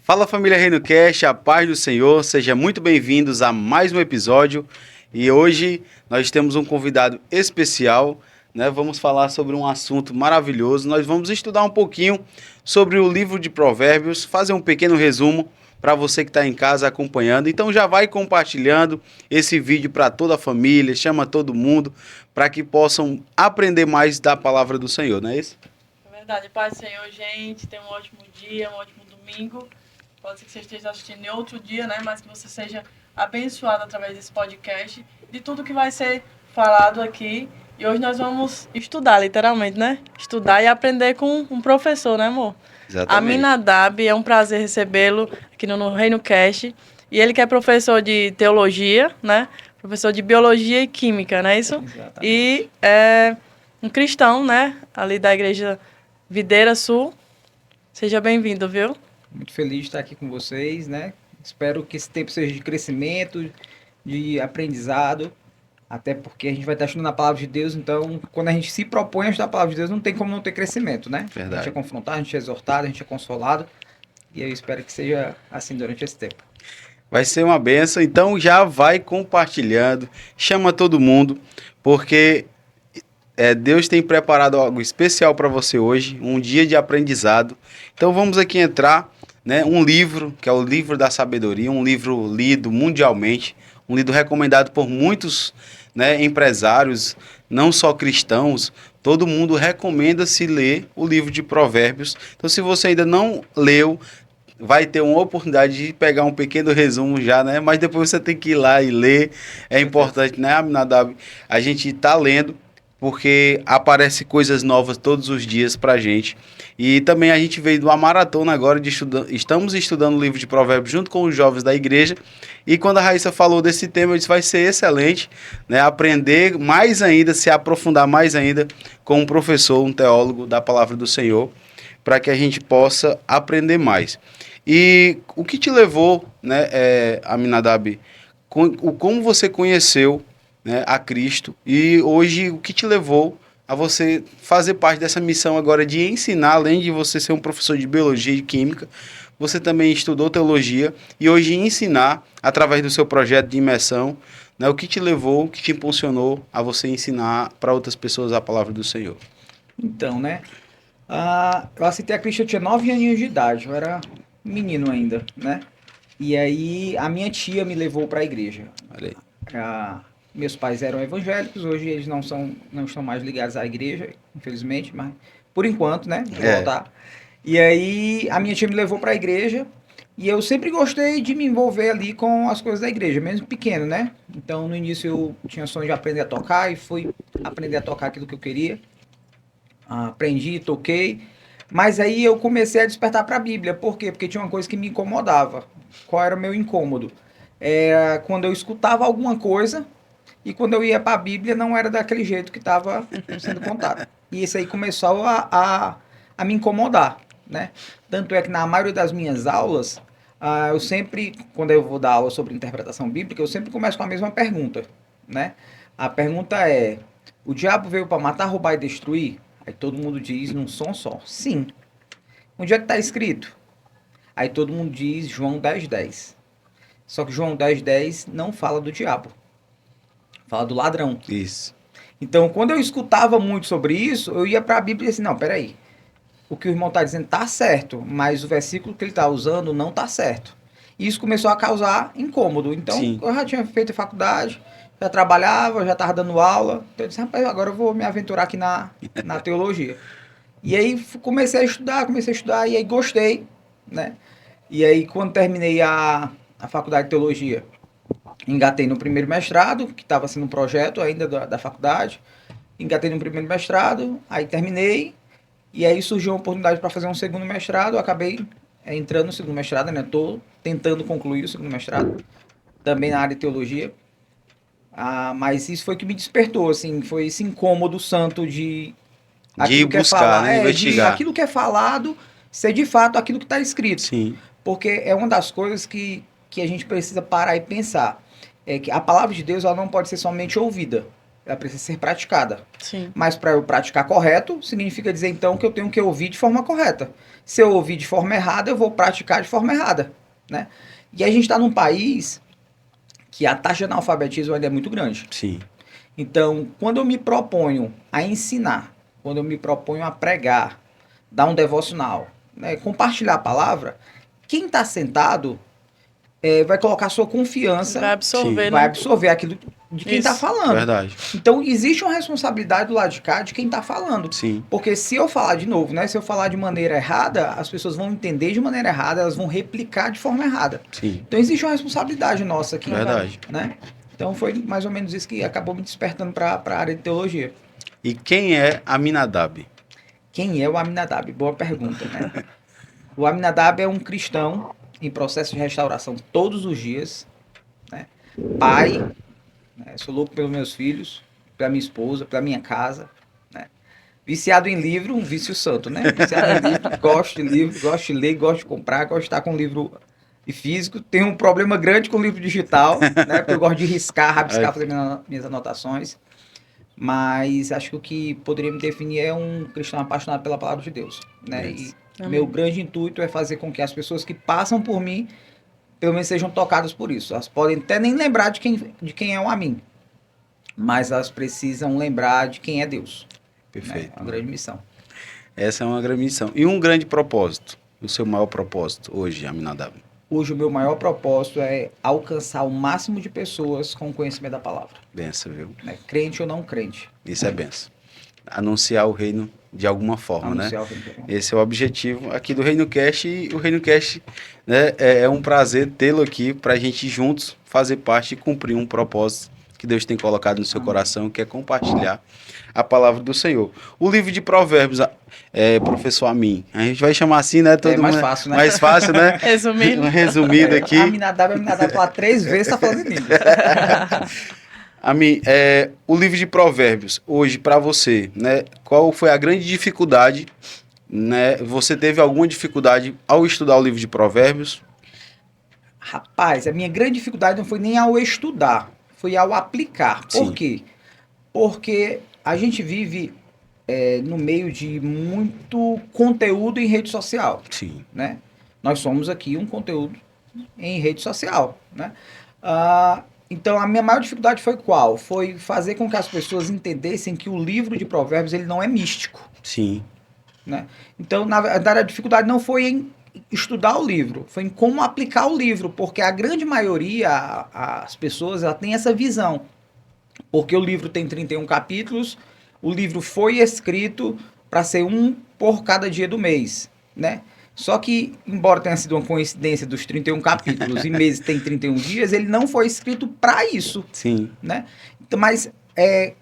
Fala família Reino Cast, a paz do Senhor, sejam muito bem-vindos a mais um episódio e hoje nós temos um convidado especial, né? Vamos falar sobre um assunto maravilhoso, nós vamos estudar um pouquinho sobre o livro de Provérbios, fazer um pequeno resumo para você que está em casa acompanhando, então já vai compartilhando esse vídeo para toda a família, chama todo mundo para que possam aprender mais da palavra do Senhor, não é isso? É verdade, paz do Senhor, gente, tenha um ótimo dia, um ótimo domingo. Pode ser que você esteja assistindo em outro dia, né? Mas que você seja abençoado através desse podcast, de tudo que vai ser falado aqui. E hoje nós vamos estudar, literalmente, né? Estudar e aprender com um professor, né, amor? Exatamente. Aminadab, é um prazer recebê-lo aqui no Reino Cast. E ele que é professor de teologia, né? Professor de biologia e química, não é isso? Exatamente. E é um cristão, né? Ali da igreja Videira Sul. Seja bem-vindo, viu? Muito feliz de estar aqui com vocês, né? Espero que esse tempo seja de crescimento, de aprendizado, até porque a gente vai estar estudando a palavra de Deus, então quando a gente se propõe a estudar a palavra de Deus, não tem como não ter crescimento, né? Verdade. A gente é confrontado, a gente é exortado, a gente é consolado, e eu espero que seja assim durante esse tempo. Vai ser uma benção, então já vai compartilhando, chama todo mundo, porque Deus tem preparado algo especial para você hoje, um dia de aprendizado. Então vamos aqui entrar, né, um livro, que é o livro da sabedoria, um livro lido mundialmente, um livro recomendado por muitos, né, empresários, não só cristãos, todo mundo recomenda se ler o livro de Provérbios. Então se você ainda não leu, vai ter uma oportunidade de pegar um pequeno resumo já, né? Mas depois você tem que ir lá e ler. É importante, né, Aminadab? A gente tá lendo porque aparece coisas novas todos os dias pra gente. E também a gente veio de uma maratona agora de estamos estudando o livro de Provérbios junto com os jovens da igreja. E quando a Raíssa falou desse tema, eu disse, vai ser excelente, né? Aprender mais ainda, se aprofundar mais ainda com um professor, um teólogo da palavra do Senhor, para que a gente possa aprender mais. E o que te levou, né, Aminadab, como você conheceu, né, a Cristo, e hoje o que te levou a você fazer parte dessa missão agora de ensinar, além de você ser um professor de biologia e química, você também estudou teologia e hoje ensinar através do seu projeto de imersão, né, o que te levou, o que te impulsionou a você ensinar para outras pessoas a palavra do Senhor? Então, né? Eu aceitei a Cristo, eu tinha 9 aninhos de idade, eu era menino ainda, né? E aí a minha tia me levou para a igreja. Olha aí. Meus pais eram evangélicos, hoje eles não estão mais ligados à igreja, infelizmente, mas por enquanto, né? Vou voltar. E aí a minha tia me levou para a igreja e eu sempre gostei de me envolver ali com as coisas da igreja, mesmo pequeno, né? Então no início eu tinha sonho de aprender a tocar e fui aprender a tocar aquilo que eu queria. Aprendi, toquei, mas aí eu comecei a despertar para a Bíblia. Por quê? Porque tinha uma coisa que me incomodava. Qual era o meu incômodo? Era quando eu escutava alguma coisa e quando eu ia para a Bíblia não era daquele jeito que estava sendo contado. E isso aí começou a me incomodar, né? Tanto é que na maioria das minhas aulas, eu sempre, quando eu vou dar aula sobre interpretação bíblica, eu sempre começo com a mesma pergunta, né? A pergunta é, o diabo veio para matar, roubar e destruir? Aí todo mundo diz num som só, sim. Onde é que está escrito? Aí todo mundo diz João 10:10. Só que João 10:10 não fala do diabo. Fala do ladrão. Isso. Então, quando eu escutava muito sobre isso, eu ia para a Bíblia e disse, não, peraí. O que o irmão está dizendo tá certo, mas o versículo que ele está usando não tá certo. E isso começou a causar incômodo. Então, Sim. eu já tinha feito a faculdade, já trabalhava, já estava dando aula. Então eu disse, rapaz, agora eu vou me aventurar aqui na teologia. E aí comecei a estudar, e aí gostei, né? E aí quando terminei a faculdade de teologia, engatei no primeiro mestrado, que estava sendo um projeto ainda da faculdade. Engatei no primeiro mestrado, aí terminei, e aí surgiu uma oportunidade para fazer um segundo mestrado, eu acabei entrando no segundo mestrado, né? Estou tentando concluir o segundo mestrado, também na área de teologia. Mas isso foi que me despertou, assim, foi esse incômodo santo de De buscar, né? Investigar. aquilo que é falado ser de fato aquilo que está escrito. Sim. Porque é uma das coisas que a gente precisa parar e pensar. É que a palavra de Deus ela não pode ser somente ouvida. ela precisa ser praticada. Sim. Mas para eu praticar correto, significa dizer então que eu tenho que ouvir de forma correta. Se eu ouvir de forma errada, eu vou praticar de forma errada, né? E a gente está num país que a taxa de analfabetismo ainda é muito grande. Sim. Então, quando eu me proponho a ensinar, quando eu me proponho a pregar, dar um devocional, né, compartilhar a palavra, quem está sentado vai colocar sua confiança, Vai absorver, Sim. vai né? absorver aquilo de quem está Isso. falando. Verdade. Então, existe uma responsabilidade do lado de cá de quem está falando. Sim. Porque se eu falar de novo, né? Se eu falar de maneira errada, as pessoas vão entender de maneira errada, elas vão replicar de forma errada. Sim. Então, existe uma responsabilidade nossa aqui. Verdade. Né? Então, foi mais ou menos isso que acabou me despertando para a área de teologia. E quem é Aminadab? Quem é o Aminadab? Boa pergunta, né? O Aminadab é um cristão em processo de restauração todos os dias, né? Pai, né? Sou louco pelos meus filhos, pela minha esposa, pela minha casa, né? Viciado em livro, um vício santo, né? Viciado em livro, gosto de livro, gosto de ler, gosto de comprar, gosto de estar com livro físico. Tenho um problema grande com livro digital, né? Porque eu gosto de riscar, rabiscar, fazer minhas anotações. Mas acho que o que poderia me definir é um cristão apaixonado pela palavra de Deus, né? Yes. E Amém. meu grande intuito é fazer com que as pessoas que passam por mim, pelo menos sejam tocadas por isso. Elas podem até nem lembrar de quem é o Amin, mas elas precisam lembrar de quem é Deus. Perfeito. Né? É uma grande missão. Essa é uma grande missão. E um grande propósito? O seu maior propósito hoje, Aminadab? Hoje o meu maior propósito é alcançar o máximo de pessoas com o conhecimento da palavra. Benção, viu? Né? Crente ou não crente. Isso é benção. Anunciar o reino de alguma forma, Anunciar né? o reino de Deus. Esse é o objetivo aqui do Reino Cast. E o Reino Cast, né, é um prazer tê-lo aqui para a gente juntos fazer parte e cumprir um propósito que Deus tem colocado no seu coração, que é compartilhar a palavra do Senhor. O livro de Provérbios, professor Amin, a gente vai chamar assim, né? Todo mais mundo, fácil, né? Mais fácil, né? Resumindo. Resumido aqui. Aminadab falar 3 vezes, tá falando em língua. Amin, o livro de Provérbios, hoje, para você, né? Qual foi a grande dificuldade, né? Você teve alguma dificuldade ao estudar o livro de Provérbios? Rapaz, a minha grande dificuldade não foi nem ao estudar, foi ao aplicar. Por Sim. quê? Porque a gente vive no meio de muito conteúdo em rede social, Sim. né? Nós somos aqui um conteúdo em rede social, né? Então, a minha maior dificuldade foi qual? Foi fazer com que as pessoas entendessem que o livro de Provérbios ele não é místico. Sim. Né? Então, na verdade, a dificuldade não foi em estudar o livro, foi em como aplicar o livro, porque a grande maioria, as pessoas, ela tem essa visão. Porque o livro tem 31 capítulos, o livro foi escrito para ser um por cada dia do mês, né? Só que, embora tenha sido uma coincidência dos 31 capítulos e meses tem 31 dias, ele não foi escrito para isso, Sim. né? Então, mas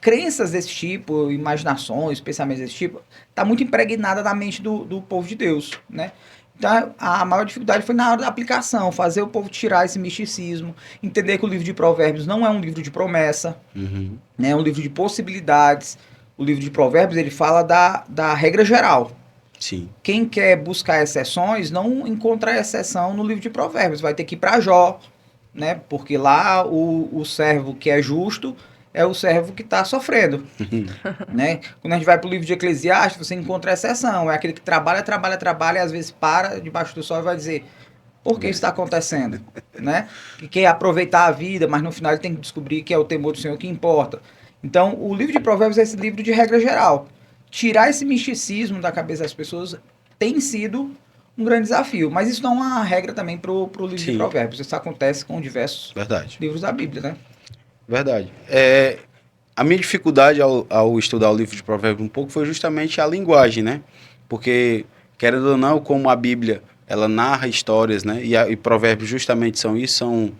crenças desse tipo, imaginações, pensamentos desse tipo, tá muito impregnada na mente do povo de Deus, né? Então, a maior dificuldade foi na hora da aplicação, fazer o povo tirar esse misticismo, entender que o livro de Provérbios não é um livro de promessa, Uhum. né? É um livro de possibilidades. O livro de Provérbios, ele fala da regra geral. Sim. Quem quer buscar exceções, não encontra exceção no livro de Provérbios, vai ter que ir para Jó, né? Porque lá o servo que é justo é o servo que está sofrendo, né? Quando a gente vai para o livro de Eclesiastes, você encontra exceção, é aquele que trabalha e às vezes para debaixo do sol e vai dizer, por que isso está acontecendo, né? Que quer aproveitar a vida, mas no final ele tem que descobrir que é o temor do Senhor que importa. Então, o livro de Provérbios é esse livro de regra geral. Tirar esse misticismo da cabeça das pessoas tem sido um grande desafio, mas isso não é uma regra também para o livro Sim. de Provérbios. Isso acontece com diversos Verdade. livros da Bíblia, né? Verdade. A minha dificuldade ao estudar o livro de Provérbios um pouco foi justamente a linguagem, né? Porque, querendo ou não, como a Bíblia, ela narra histórias, né? E Provérbios justamente são isso, são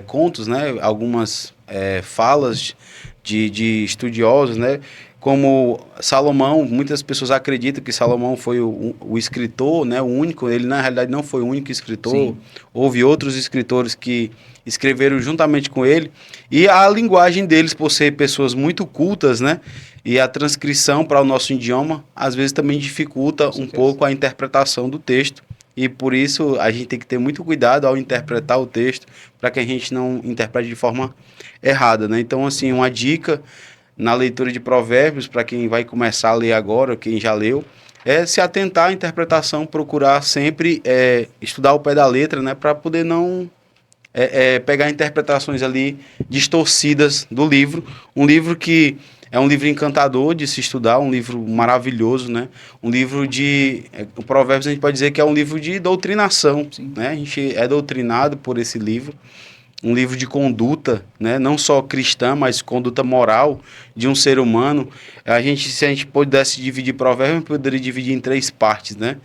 contos, né? Algumas falas de estudiosos, né? Como Salomão, muitas pessoas acreditam que Salomão foi o escritor, né? O único, ele na realidade não foi o único escritor. Sim. Houve outros escritores que escreveram juntamente com ele, e a linguagem deles, por ser pessoas muito cultas, né? E a transcrição para o nosso idioma, às vezes também dificulta um pouco a interpretação do texto, e por isso a gente tem que ter muito cuidado ao interpretar o texto, para que a gente não interprete de forma errada, né? Então, assim, uma dica na leitura de Provérbios, para quem vai começar a ler agora, quem já leu, é se atentar à interpretação, procurar sempre estudar o pé da letra, né, para poder não pegar interpretações ali distorcidas do livro. Um livro que é um livro encantador de se estudar, um livro maravilhoso, né? Um livro de... O Provérbios a gente pode dizer que é um livro de doutrinação, né? A gente é doutrinado por esse livro. Um livro de conduta, né? Não só cristã, mas conduta moral de um ser humano. Se a gente pudesse dividir Provérbios, poderia dividir em 3 partes, né?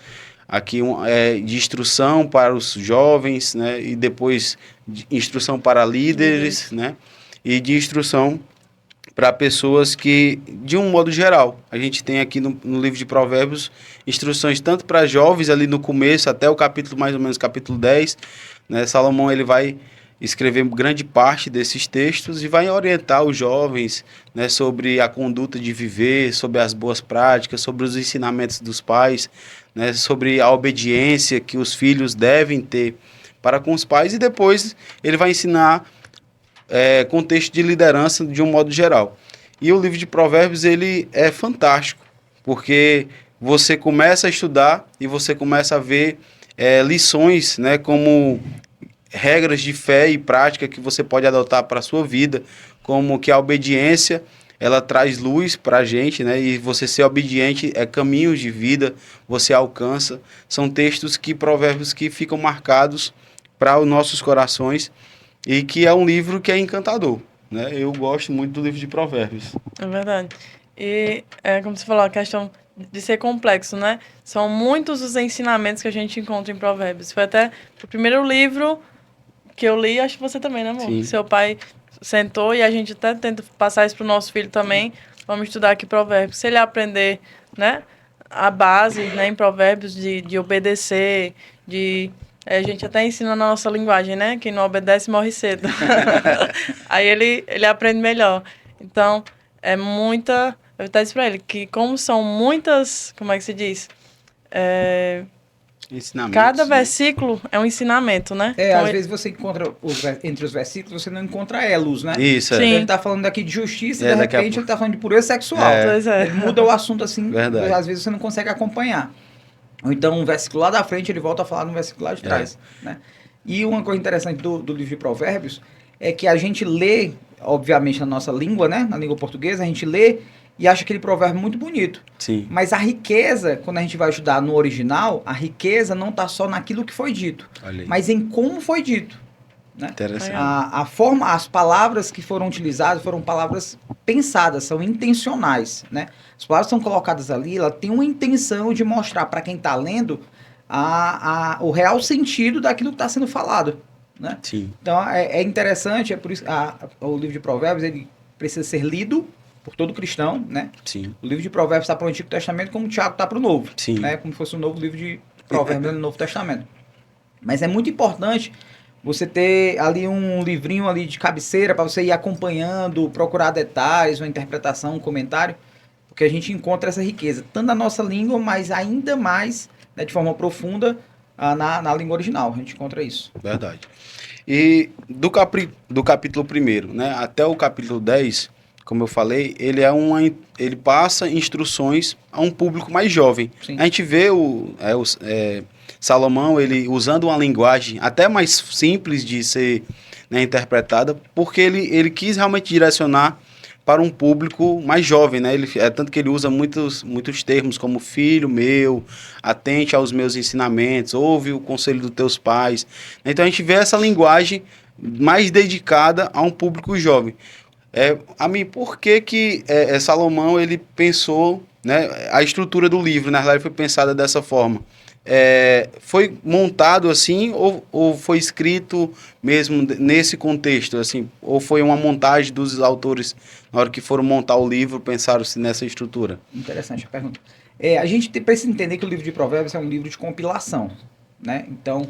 Aqui de instrução para os jovens, né? E depois de instrução para líderes, né? E de instrução para pessoas que, de um modo geral, a gente tem aqui no livro de Provérbios instruções tanto para jovens ali no começo, até o capítulo, mais ou menos, capítulo 10, né? Salomão, ele vai escrever grande parte desses textos e vai orientar os jovens, né, sobre a conduta de viver, sobre as boas práticas, sobre os ensinamentos dos pais, né, sobre a obediência que os filhos devem ter para com os pais, e depois ele vai ensinar contexto de liderança de um modo geral. E o livro de Provérbios, ele é fantástico, porque você começa a estudar e você começa a ver lições, né, como regras de fé e prática que você pode adotar para a sua vida, como que a obediência, ela traz luz para a gente, né? E você ser obediente caminhos de vida, você alcança. São textos Provérbios que ficam marcados para os nossos corações e que é um livro que é encantador, né? Eu gosto muito do livro de Provérbios. É verdade. E, como você falou, a questão de ser complexo, né? São muitos os ensinamentos que a gente encontra em Provérbios. Foi até o primeiro livro que eu li, acho que você também, né, amor? Sim. Seu pai sentou e a gente até tenta passar isso pro nosso filho também. Vamos estudar aqui Provérbios. Se ele aprender, né, a base, né, em Provérbios de obedecer, a gente até ensina na nossa linguagem, né? Quem não obedece morre cedo. Aí ele aprende melhor. Então, eu até disse pra ele que como são muitas, como é que se diz? Cada versículo é um ensinamento, né? Então, às vezes você encontra entre os versículos, você não encontra elos, né? Isso, Sim. Ele tá falando aqui de justiça, de repente ele tá falando de pureza sexual. Pois é. Ele muda o assunto assim, Verdade. às vezes você não consegue acompanhar. Ou então um versículo lá da frente, ele volta a falar no versículo lá de trás. Né? E uma coisa interessante do livro de Provérbios é que a gente lê, obviamente na nossa língua, né? Na língua portuguesa, a gente lê e acha aquele provérbio muito bonito. Sim. Mas a riqueza, quando a gente vai estudar no original, a riqueza não está só naquilo que foi dito, mas em como foi dito. Né? Interessante. A forma, as palavras que foram utilizadas foram palavras pensadas, são intencionais. Né? As palavras que são colocadas ali, ela tem uma intenção de mostrar para quem está lendo o real sentido daquilo que está sendo falado. Né? Sim. Então é interessante, é por isso o livro de Provérbios ele precisa ser lido por todo cristão, né? Sim. O livro de Provérbios está para o Antigo Testamento como o Tiago está para o Novo. Sim. Né? Como se fosse um novo livro de Provérbios no Novo Testamento. Mas é muito importante você ter ali um livrinho ali de cabeceira para você ir acompanhando, procurar detalhes, uma interpretação, um comentário, porque a gente encontra essa riqueza, tanto na nossa língua, mas ainda mais, né, de forma profunda na língua original. A gente encontra isso. Verdade. E do capítulo 1, né, até o capítulo 10, como eu falei, ele passa instruções a um público mais jovem. Sim. A gente vê Salomão, ele usando uma linguagem até mais simples de ser, né, interpretada, porque ele quis realmente direcionar para um público mais jovem, né? Tanto que ele usa muitos termos como filho meu, atente aos meus ensinamentos, ouve o conselho dos teus pais. Então a gente vê essa linguagem mais dedicada a um público jovem. Por que Salomão ele pensou, né, a estrutura do livro, na verdade, foi pensada dessa forma? Foi montado assim ou foi escrito mesmo nesse contexto, assim, ou foi uma montagem dos autores na hora que foram montar o livro, pensaram-se nessa estrutura? Interessante a pergunta. A gente precisa entender que o livro de Provérbios é um livro de compilação, né? Então,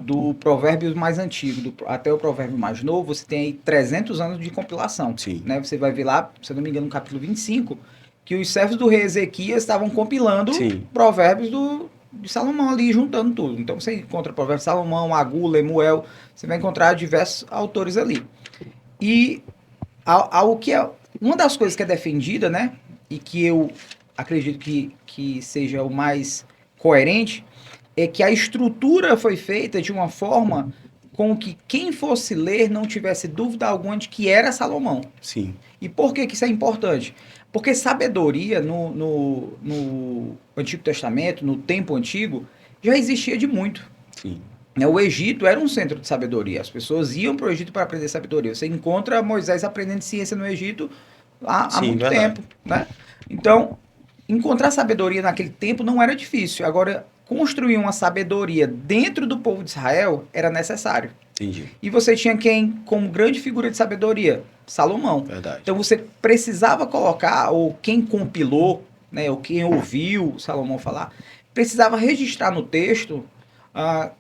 do provérbio mais antigo até o provérbio mais novo, você tem aí 300 anos de compilação. Sim. Né? Você vai ver lá, se eu não me engano, no capítulo 25, que os servos do rei Ezequias estavam compilando provérbios de Salomão ali, juntando tudo. Então você encontra provérbios de Salomão, Agur, Lemuel, você vai encontrar diversos autores ali. E o que uma das coisas que é defendida, né, e que eu acredito que seja o mais coerente, é que a estrutura foi feita de uma forma com que quem fosse ler não tivesse dúvida alguma de que era Salomão. Sim, E por que isso é importante? Porque sabedoria no Antigo Testamento, no tempo antigo, já existia de muito. sim. Né? O Egito era um centro de sabedoria. As pessoas iam para o Egito para aprender sabedoria. Você encontra Moisés aprendendo ciência no Egito há Sim, muito verdade. tempo. Né? Então, encontrar sabedoria naquele tempo não era difícil. Agora, construir uma sabedoria dentro do povo de Israel era necessário. Entendi. E você tinha quem como grande figura de sabedoria? Salomão. Verdade. Então você precisava colocar, ou quem compilou, né, ou quem ouviu Salomão falar, precisava registrar no texto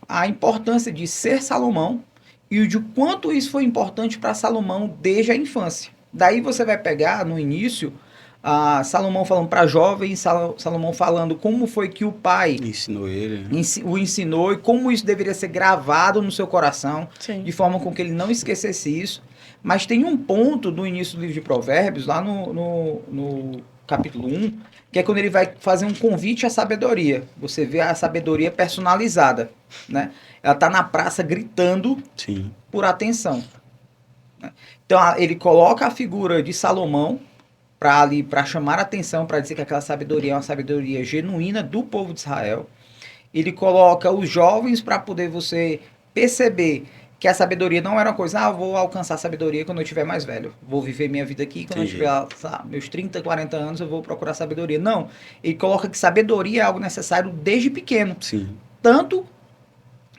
a importância de ser Salomão e de quanto isso foi importante para Salomão desde a infância. Daí você vai pegar no início Salomão falando para jovens, Salomão falando como foi que o pai Ensinou ele. Né? o ensinou e como isso deveria ser gravado no seu coração, Sim. de forma com que ele não esquecesse isso. Mas tem um ponto no início do livro de Provérbios, lá no capítulo 1, que é quando ele vai fazer um convite à sabedoria. Você vê a sabedoria personalizada, né? Ela está na praça gritando Sim. por atenção. Então ele coloca a figura de Salomão para chamar a atenção, para dizer que aquela sabedoria é uma sabedoria genuína do povo de Israel. Ele coloca os jovens para poder você perceber que a sabedoria não era uma coisa, vou alcançar a sabedoria quando eu estiver mais velho. Vou viver minha vida aqui, quando Entendi. eu tiver meus 30, 40 anos, eu vou procurar sabedoria. Não, ele coloca que sabedoria é algo necessário desde pequeno. Sim. Tanto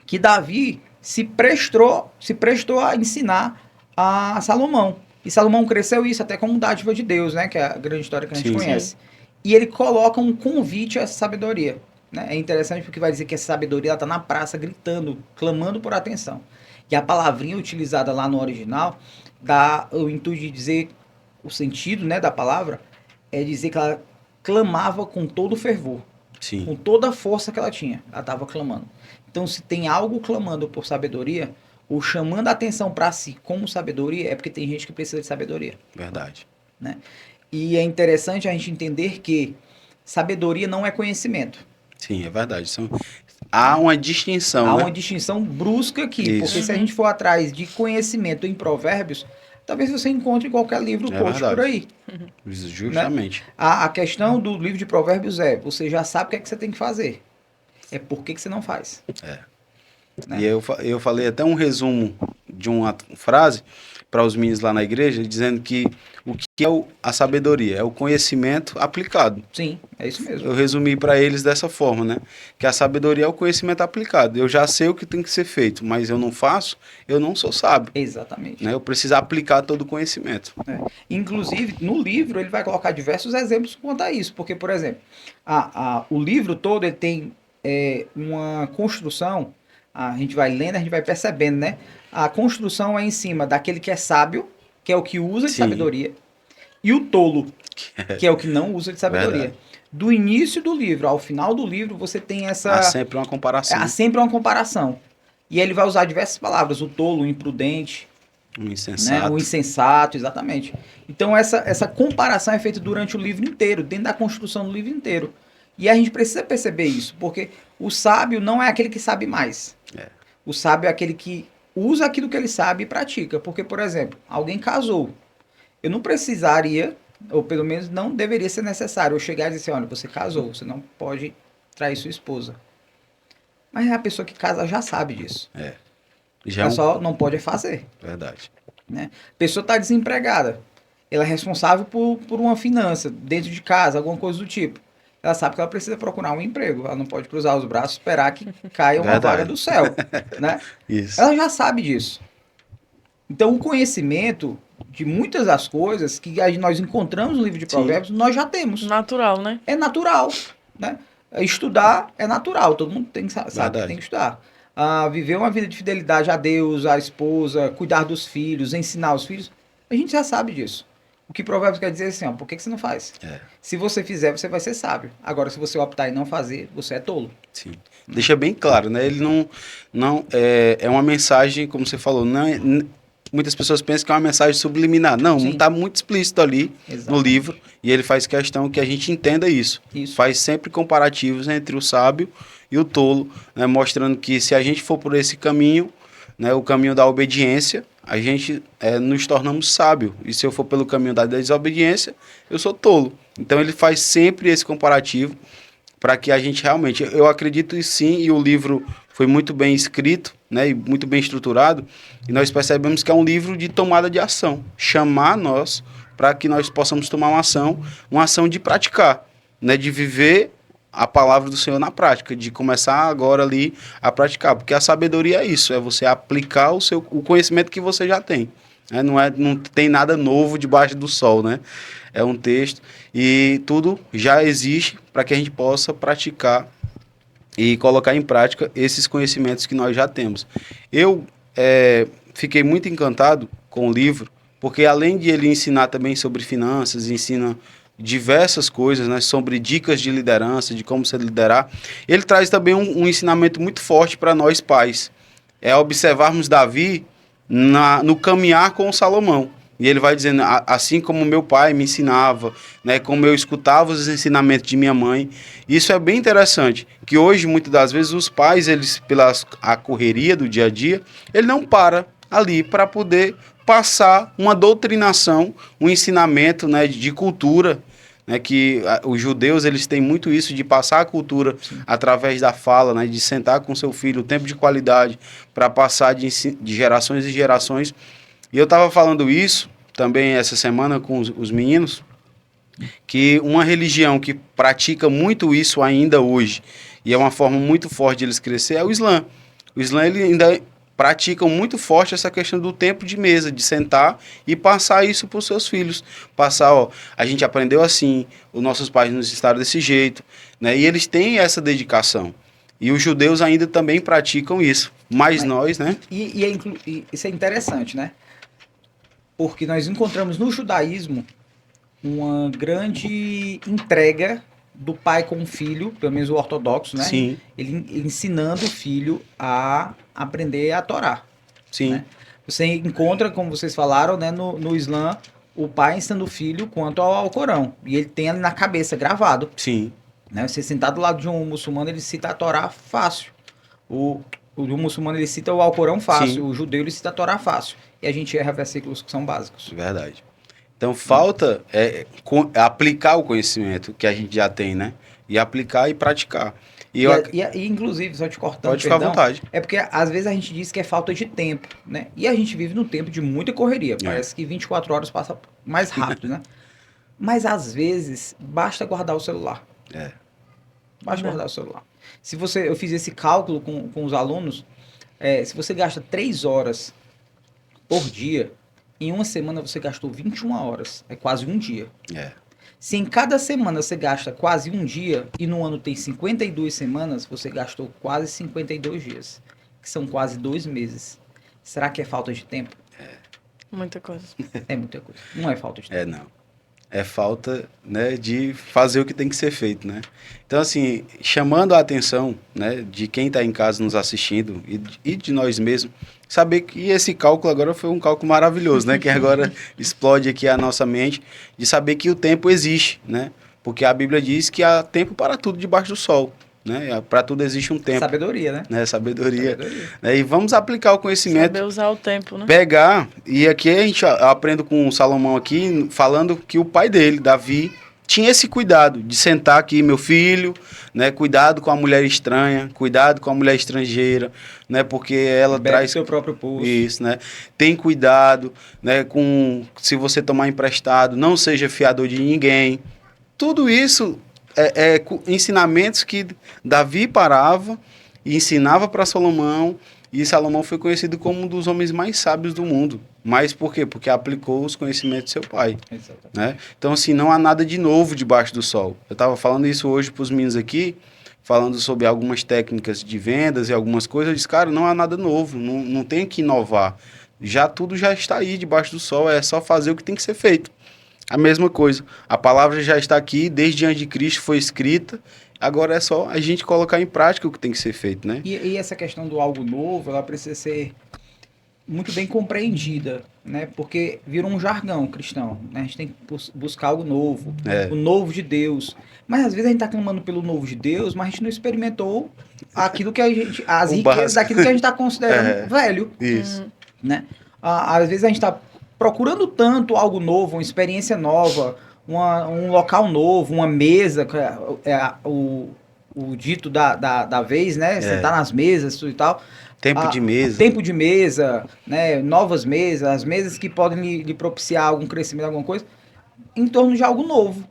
que Davi se prestou a ensinar a Salomão. E Salomão cresceu isso até como dádiva de Deus, né? Que é a grande história que a gente Sim, conhece. E ele coloca um convite a essa sabedoria. Né? É interessante porque vai dizer que essa sabedoria está na praça gritando, clamando por atenção. E a palavrinha utilizada lá no original dá o intuito de dizer, o sentido, né, da palavra, é dizer que ela clamava com todo o fervor, Sim. com toda a força que ela tinha. Ela estava clamando. Então, se tem algo clamando por sabedoria, ou chamando a atenção para si como sabedoria, é porque tem gente que precisa de sabedoria. Verdade. Né? E é interessante a gente entender que sabedoria não é conhecimento. Sim, é verdade. Há uma distinção, Há né? uma distinção brusca aqui, Isso. porque se a gente for atrás de conhecimento em provérbios, talvez você encontre em qualquer livro É post verdade. por aí. Justamente. A questão do livro de provérbios é, você já sabe o que é que você tem que fazer. É por que você não faz. Né? E eu falei até um resumo de uma frase para os meninos lá na igreja, dizendo que o que é a sabedoria? É o conhecimento aplicado. Sim, é isso mesmo. Eu resumi para eles dessa forma, né? Que a sabedoria é o conhecimento aplicado. Eu já sei o que tem que ser feito, mas eu não faço, eu não sou sábio. Exatamente. Né? Eu preciso aplicar todo o conhecimento. Inclusive, no livro, ele vai colocar diversos exemplos quanto a isso. Porque, por exemplo, o livro todo ele tem uma construção, a gente vai lendo, a gente vai percebendo, né? A construção é em cima daquele que é sábio, que é o que usa de Sim. sabedoria, e o tolo, que é o que não usa de sabedoria. Verdade. Do início do livro ao final do livro, você tem essa... Há sempre uma comparação. Há sempre uma comparação. E ele vai usar diversas palavras, o tolo, o imprudente, Um né? insensato. O insensato, exatamente. Então essa comparação é feita durante o livro inteiro, dentro da construção do livro inteiro. E a gente precisa perceber isso, porque o sábio não é aquele que sabe mais. O sábio é aquele que usa aquilo que ele sabe e pratica. Porque, por exemplo, alguém casou. Eu não precisaria, ou pelo menos não deveria ser necessário, eu chegar e dizer assim, olha, você casou, você não pode trair sua esposa. Mas a pessoa que casa já sabe disso. Já Ela só não pode fazer. Verdade. Né? A pessoa está desempregada. Ela é responsável por uma finança dentro de casa, alguma coisa do tipo. Ela sabe que ela precisa procurar um emprego. Ela não pode cruzar os braços e esperar que caia uma Verdade. vaga do céu. Né? Isso. Ela já sabe disso. Então, o conhecimento de muitas das coisas que nós encontramos no livro de Sim. Provérbios, nós já temos. Natural, né? É natural. Né? Estudar é natural. Todo mundo sabe que Verdade. tem que estudar. Viver uma vida de fidelidade a Deus, à esposa, cuidar dos filhos, ensinar os filhos, a gente já sabe disso. O que Provérbios quer dizer é assim, ó, por que você não faz? Se você fizer, você vai ser sábio. Agora, se você optar em não fazer, você é tolo. Sim. Deixa bem claro, né? Ele não é uma mensagem, como você falou, muitas pessoas pensam que é uma mensagem subliminar. Não, Sim. está muito explícito ali Exato. no livro, e ele faz questão que a gente entenda isso. Isso. Faz sempre comparativos entre o sábio e o tolo, né, mostrando que se a gente for por esse caminho, né, o caminho da obediência, a gente nos tornamos sábio. E se eu for pelo caminho da desobediência, eu sou tolo. Então ele faz sempre esse comparativo para que a gente realmente... Eu acredito e sim, e o livro foi muito bem escrito, né, e muito bem estruturado, e nós percebemos que é um livro de tomada de ação. Chamar nós para que nós possamos tomar uma ação de praticar, né, de viver a palavra do Senhor na prática, de começar agora ali a praticar, porque a sabedoria é isso, é você aplicar o conhecimento que você já tem, né? Não tem nada novo debaixo do sol, né? É um texto e tudo já existe para que a gente possa praticar e colocar em prática esses conhecimentos que nós já temos. Eu fiquei muito encantado com o livro, porque além de ele ensinar também sobre finanças, ensina diversas coisas, né, sobre dicas de liderança, de como se liderar. Ele traz também um ensinamento muito forte para nós pais. É observarmos Davi no caminhar com Salomão. E ele vai dizendo, assim como meu pai me ensinava, né, como eu escutava os ensinamentos de minha mãe. Isso é bem interessante, que hoje, muitas das vezes, os pais, eles, pela a correria do dia a dia, ele não para ali para poder passar uma doutrinação, um ensinamento, né, de cultura, né, que os judeus eles têm muito isso de passar a cultura através da fala, né, de sentar com seu filho, o tempo de qualidade para passar de gerações e gerações. E eu estava falando isso também essa semana com os meninos, que uma religião que pratica muito isso ainda hoje, e é uma forma muito forte de eles crescer, é o Islã. O Islã ele ainda praticam muito forte essa questão do tempo de mesa, de sentar e passar isso para os seus filhos. Passar, ó, a gente aprendeu assim, os nossos pais nos ensinaram desse jeito, né? E eles têm essa dedicação. E os judeus ainda também praticam isso, mas nós, né? E isso é interessante, né? Porque nós encontramos no judaísmo uma grande entrega do pai com o filho, pelo menos o ortodoxo, né? Sim. Ele ensinando o filho a aprender a Torá. Sim. Né? Você encontra, como vocês falaram, né, no Islã, o pai ensinando o filho quanto ao Alcorão. E ele tem ali na cabeça gravado. Sim. Né? Você sentar do lado de um muçulmano, ele cita a Torá fácil. O muçulmano, ele cita o Alcorão fácil. Sim. O judeu, ele cita a Torá fácil. E a gente erra versículos que são básicos. Verdade. Então falta aplicar o conhecimento que a gente já tem, né? E aplicar e praticar. E inclusive, só te cortando, pode ficar à vontade. É porque às vezes a gente diz que é falta de tempo, né? E a gente vive num tempo de muita correria. Parece que 24 horas passa mais rápido, né? Mas às vezes basta guardar o celular. Basta guardar o celular. Eu fiz esse cálculo com os alunos, se você gasta 3 horas por dia, em uma semana você gastou 21 horas. É quase um dia. Se em cada semana você gasta quase um dia, e no ano tem 52 semanas, você gastou quase 52 dias. Que são quase 2 meses. Será que é falta de tempo? Muita coisa. É muita coisa. Não é falta de tempo. Não. É falta, né, de fazer o que tem que ser feito, né? Então, assim, chamando a atenção, né, de quem está em casa nos assistindo e de nós mesmos, saber que esse cálculo agora foi um cálculo maravilhoso, né? Que agora explode aqui a nossa mente, de saber que o tempo existe, né? Porque a Bíblia diz que há tempo para tudo debaixo do sol, né? Para tudo existe um tempo. Sabedoria, né? Sabedoria. E vamos aplicar o conhecimento. Saber usar o tempo, né? Pegar, e aqui a gente aprende com o Salomão aqui, falando que o pai dele, Davi, tinha esse cuidado de sentar aqui, meu filho, né? Cuidado com a mulher estranha, cuidado com a mulher estrangeira, né? Porque ela traz seu próprio pulso. Isso, né? Tem cuidado, né? Se você tomar emprestado, não seja fiador de ninguém. Tudo isso é ensinamentos que Davi parava e ensinava para Salomão, e Salomão foi conhecido como um dos homens mais sábios do mundo. Mas por quê? Porque aplicou os conhecimentos de seu pai. Né? Então, assim, não há nada de novo debaixo do sol. Eu estava falando isso hoje para os meninos aqui, falando sobre algumas técnicas de vendas e algumas coisas. Eu disse, cara, não há nada novo, não tem que inovar. Tudo já está aí debaixo do sol, é só fazer o que tem que ser feito. A mesma coisa, a palavra já está aqui, desde antes de Cristo foi escrita, agora é só a gente colocar em prática o que tem que ser feito, né? E essa questão do algo novo, ela precisa ser muito bem compreendida, né? Porque virou um jargão cristão, né? A gente tem que buscar algo novo, o novo de Deus. Mas às vezes a gente está clamando pelo novo de Deus, mas a gente não experimentou aquilo que a gente, as riquezas daquilo que a gente está considerando velho, Isso. né? Às vezes a gente está procurando tanto algo novo, uma experiência nova, um local novo, uma mesa, que o dito da vez, né? Sentar nas mesas tudo e tal. Tempo de mesa. Tempo de mesa, né? Novas mesas, as mesas que podem lhe propiciar algum crescimento, alguma coisa, em torno de algo novo.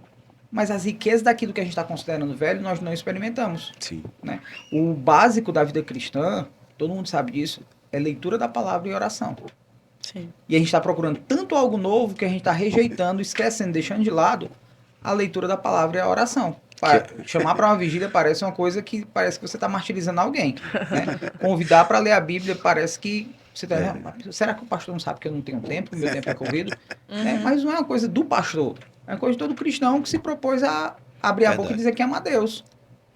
Mas as riquezas daquilo que a gente está considerando velho, nós não experimentamos. Sim. Né? O básico da vida cristã, todo mundo sabe disso, é leitura da palavra e oração. Sim. E a gente está procurando tanto algo novo que a gente está rejeitando, esquecendo, deixando de lado a leitura da palavra e a oração. Chamar para uma vigília parece uma coisa que parece que você está martirizando alguém. Né? Convidar para ler a Bíblia parece que você está... Será que o pastor não sabe que eu não tenho tempo? Meu tempo é corrido? Mas não é uma coisa do pastor. É uma coisa de todo cristão que se propôs a abrir a boca e dizer que ama a Deus.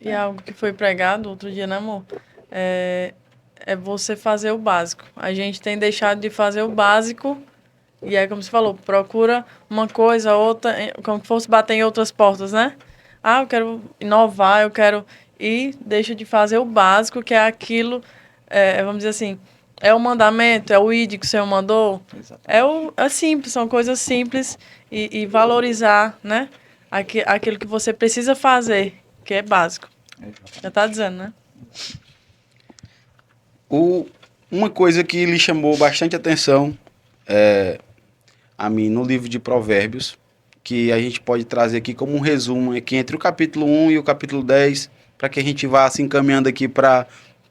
E algo que foi pregado outro dia, né, amor? É você fazer o básico. A gente tem deixado de fazer o básico e é como você falou, procura uma coisa, outra, como que fosse bater em outras portas, né? Eu quero inovar, eu quero... E deixa de fazer o básico, que é aquilo, vamos dizer assim, é o mandamento, é o ID que o Senhor mandou. É simples, são coisas simples e valorizar, né? Aquilo que você precisa fazer, que é básico. Já está dizendo, né? Uma coisa que lhe chamou bastante atenção a mim no livro de Provérbios, que a gente pode trazer aqui como um resumo aqui entre o capítulo 1 e o capítulo 10, para que a gente vá se encaminhando aqui para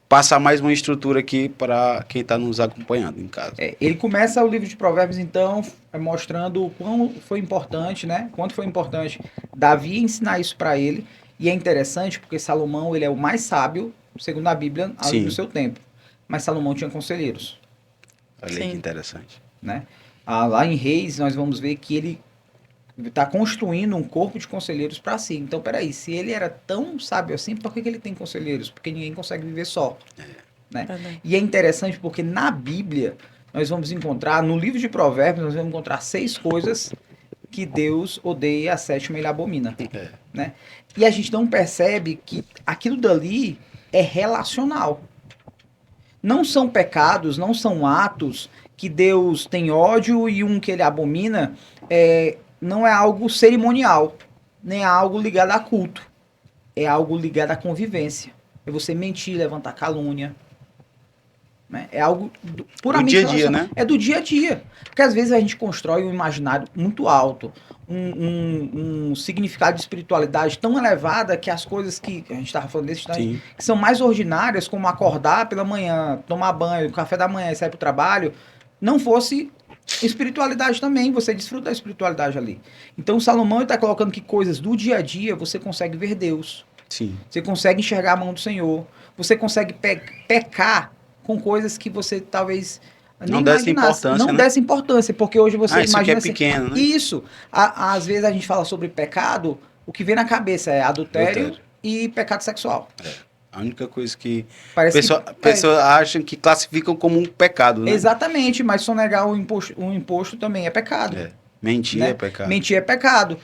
passar mais uma estrutura aqui para quem está nos acompanhando em casa. Ele começa o livro de Provérbios, então, mostrando o quão foi importante, né? Quanto foi importante Davi ensinar isso para ele. E é interessante porque Salomão, ele é o mais sábio, segundo a Bíblia, do seu tempo. Mas Salomão tinha conselheiros. Olha aí que interessante. Né? Lá em Reis, nós vamos ver que ele está construindo um corpo de conselheiros para si. Então, peraí, se ele era tão sábio assim, por que ele tem conselheiros? Porque ninguém consegue viver só. Né? E é interessante porque na Bíblia, nós vamos encontrar, no livro de Provérbios, nós vamos encontrar 6 coisas que Deus odeia, a 7ª ele abomina. Né? E a gente não percebe que aquilo dali é relacional. Não são pecados, não são atos que Deus tem ódio e um que ele abomina, não é algo cerimonial, nem é algo ligado a culto. É algo ligado à convivência. É você mentir, levantar calúnia. Né? É algo puramente do dia a dia, né? É do dia a dia. Porque às vezes a gente constrói um imaginário muito alto, um significado de espiritualidade tão elevada que as coisas que a gente estava falando desse instante, que são mais ordinárias, como acordar pela manhã, tomar banho, café da manhã e sair para o trabalho, não fosse espiritualidade também, você desfruta da espiritualidade ali. Então Salomão está colocando que coisas do dia a dia você consegue ver Deus. Sim. Você consegue enxergar a mão do Senhor. Você consegue pecar com coisas que você talvez não desse importância. Não desse importância, porque hoje você isso imagina aqui é pequeno, assim, né? Isso. Às vezes a gente fala sobre pecado, o que vem na cabeça é adultério e pecado sexual. A única coisa que pessoas acham que classificam como um pecado, né? Exatamente, mas sonegar um imposto também é pecado. Mentir é pecado. Mentir é pecado.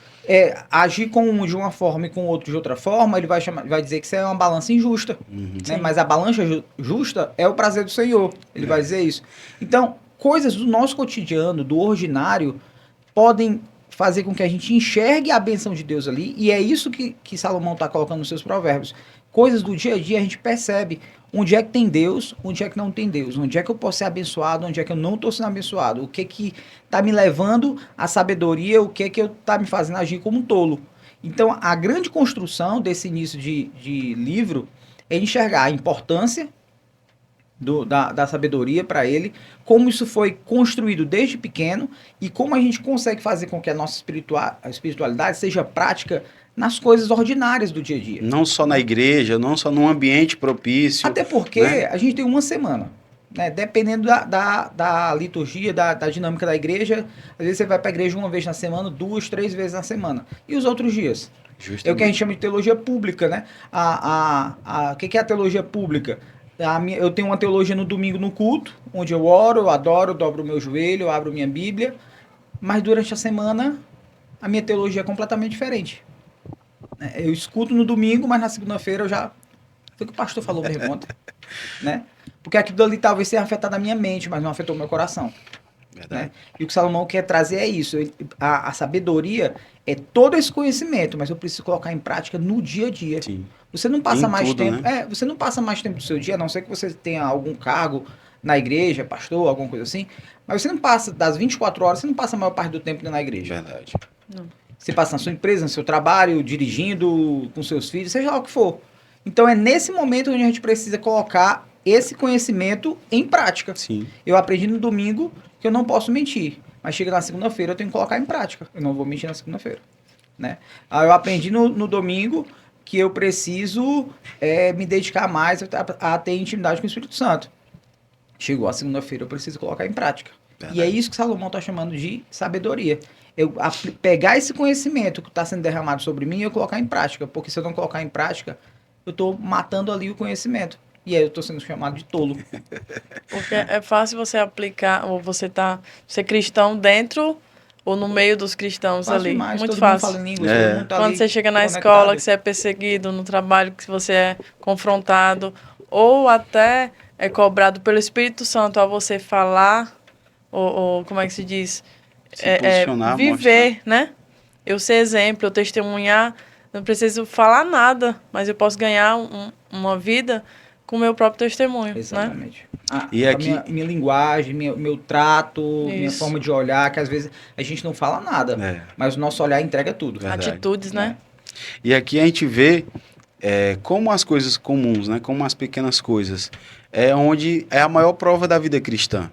Agir com um de uma forma e com o outro de outra forma, ele vai dizer que isso é uma balança injusta. Né? Mas a balança justa é o prazer do Senhor. Ele vai dizer isso. Então, coisas do nosso cotidiano, do ordinário, podem fazer com que a gente enxergue a bênção de Deus ali. E é isso que Salomão está colocando nos seus provérbios. Coisas do dia a dia a gente percebe onde é que tem Deus, onde é que não tem Deus, onde é que eu posso ser abençoado, onde é que eu não estou sendo abençoado, o que está me levando à sabedoria, o que está me fazendo agir como um tolo. Então, a grande construção desse início de livro é enxergar a importância da sabedoria para ele, como isso foi construído desde pequeno e como a gente consegue fazer com que a nossa espiritualidade seja prática nas coisas ordinárias do dia a dia. Não só na igreja, não só num ambiente propício. Até porque a gente tem uma semana. Né? Dependendo da liturgia, da dinâmica da igreja, às vezes você vai para a igreja uma vez na semana, 2, 3 vezes na semana. E os outros dias? Justamente. É o que a gente chama de teologia pública. Né? O que é a teologia pública? Eu tenho uma teologia no domingo no culto, onde eu oro, eu adoro, eu dobro o meu joelho, eu abro minha Bíblia, mas durante a semana a minha teologia é completamente diferente. Eu escuto no domingo, mas na segunda-feira eu já... Foi o que o pastor falou mesmo ontem, né? Porque aquilo ali talvez tenha afetado a minha mente, mas não afetou o meu coração. Né? E o que Salomão quer trazer é isso. A sabedoria é todo esse conhecimento, mas eu preciso colocar em prática no dia a dia. Sim. Você não passa Em mais tudo, tempo. né? Você não passa mais tempo do seu dia, a não ser que você tenha algum cargo na igreja, pastor, alguma coisa assim. Mas você não passa, das 24 horas, você não passa a maior parte do tempo na igreja. Verdade. Não. Você passa na sua empresa, no seu trabalho, dirigindo, com seus filhos, seja lá o que for. Então é nesse momento onde a gente precisa colocar esse conhecimento em prática. Sim. Eu aprendi no domingo que eu não posso mentir, mas chega na segunda-feira eu tenho que colocar em prática. Eu não vou mentir na segunda-feira, né? Eu aprendi no domingo que eu preciso me dedicar mais a ter intimidade com o Espírito Santo. Chegou a segunda-feira, eu preciso colocar em prática. Verdade. E é isso que Salomão está chamando de sabedoria. Eu pegar esse conhecimento que está sendo derramado sobre mim e eu colocar em prática. Porque se eu não colocar em prática, eu estou matando ali o conhecimento. E aí eu estou sendo chamado de tolo. Porque é fácil você aplicar, ou você ser cristão dentro ou no meio dos cristãos Fácil ali. demais, Muito todo fácil. mundo fala em línguas, É. todo mundo tá Quando ali você chega na conectado. escola, que você é perseguido, no trabalho, que você é confrontado, ou até é cobrado pelo Espírito Santo a você falar, ou como é que se diz? Se posicionar, viver, né? Eu ser exemplo, eu testemunhar, não preciso falar nada, mas eu posso ganhar uma vida com o meu próprio testemunho, né? Exatamente. E A aqui- minha linguagem, meu trato, minha Isso. forma de olhar, que às vezes a gente não fala nada, É. mas o nosso olhar entrega tudo. Verdade. Atitudes, né? E aqui a gente vê como as coisas comuns, né? Como as pequenas coisas, é onde é a maior prova da vida cristã.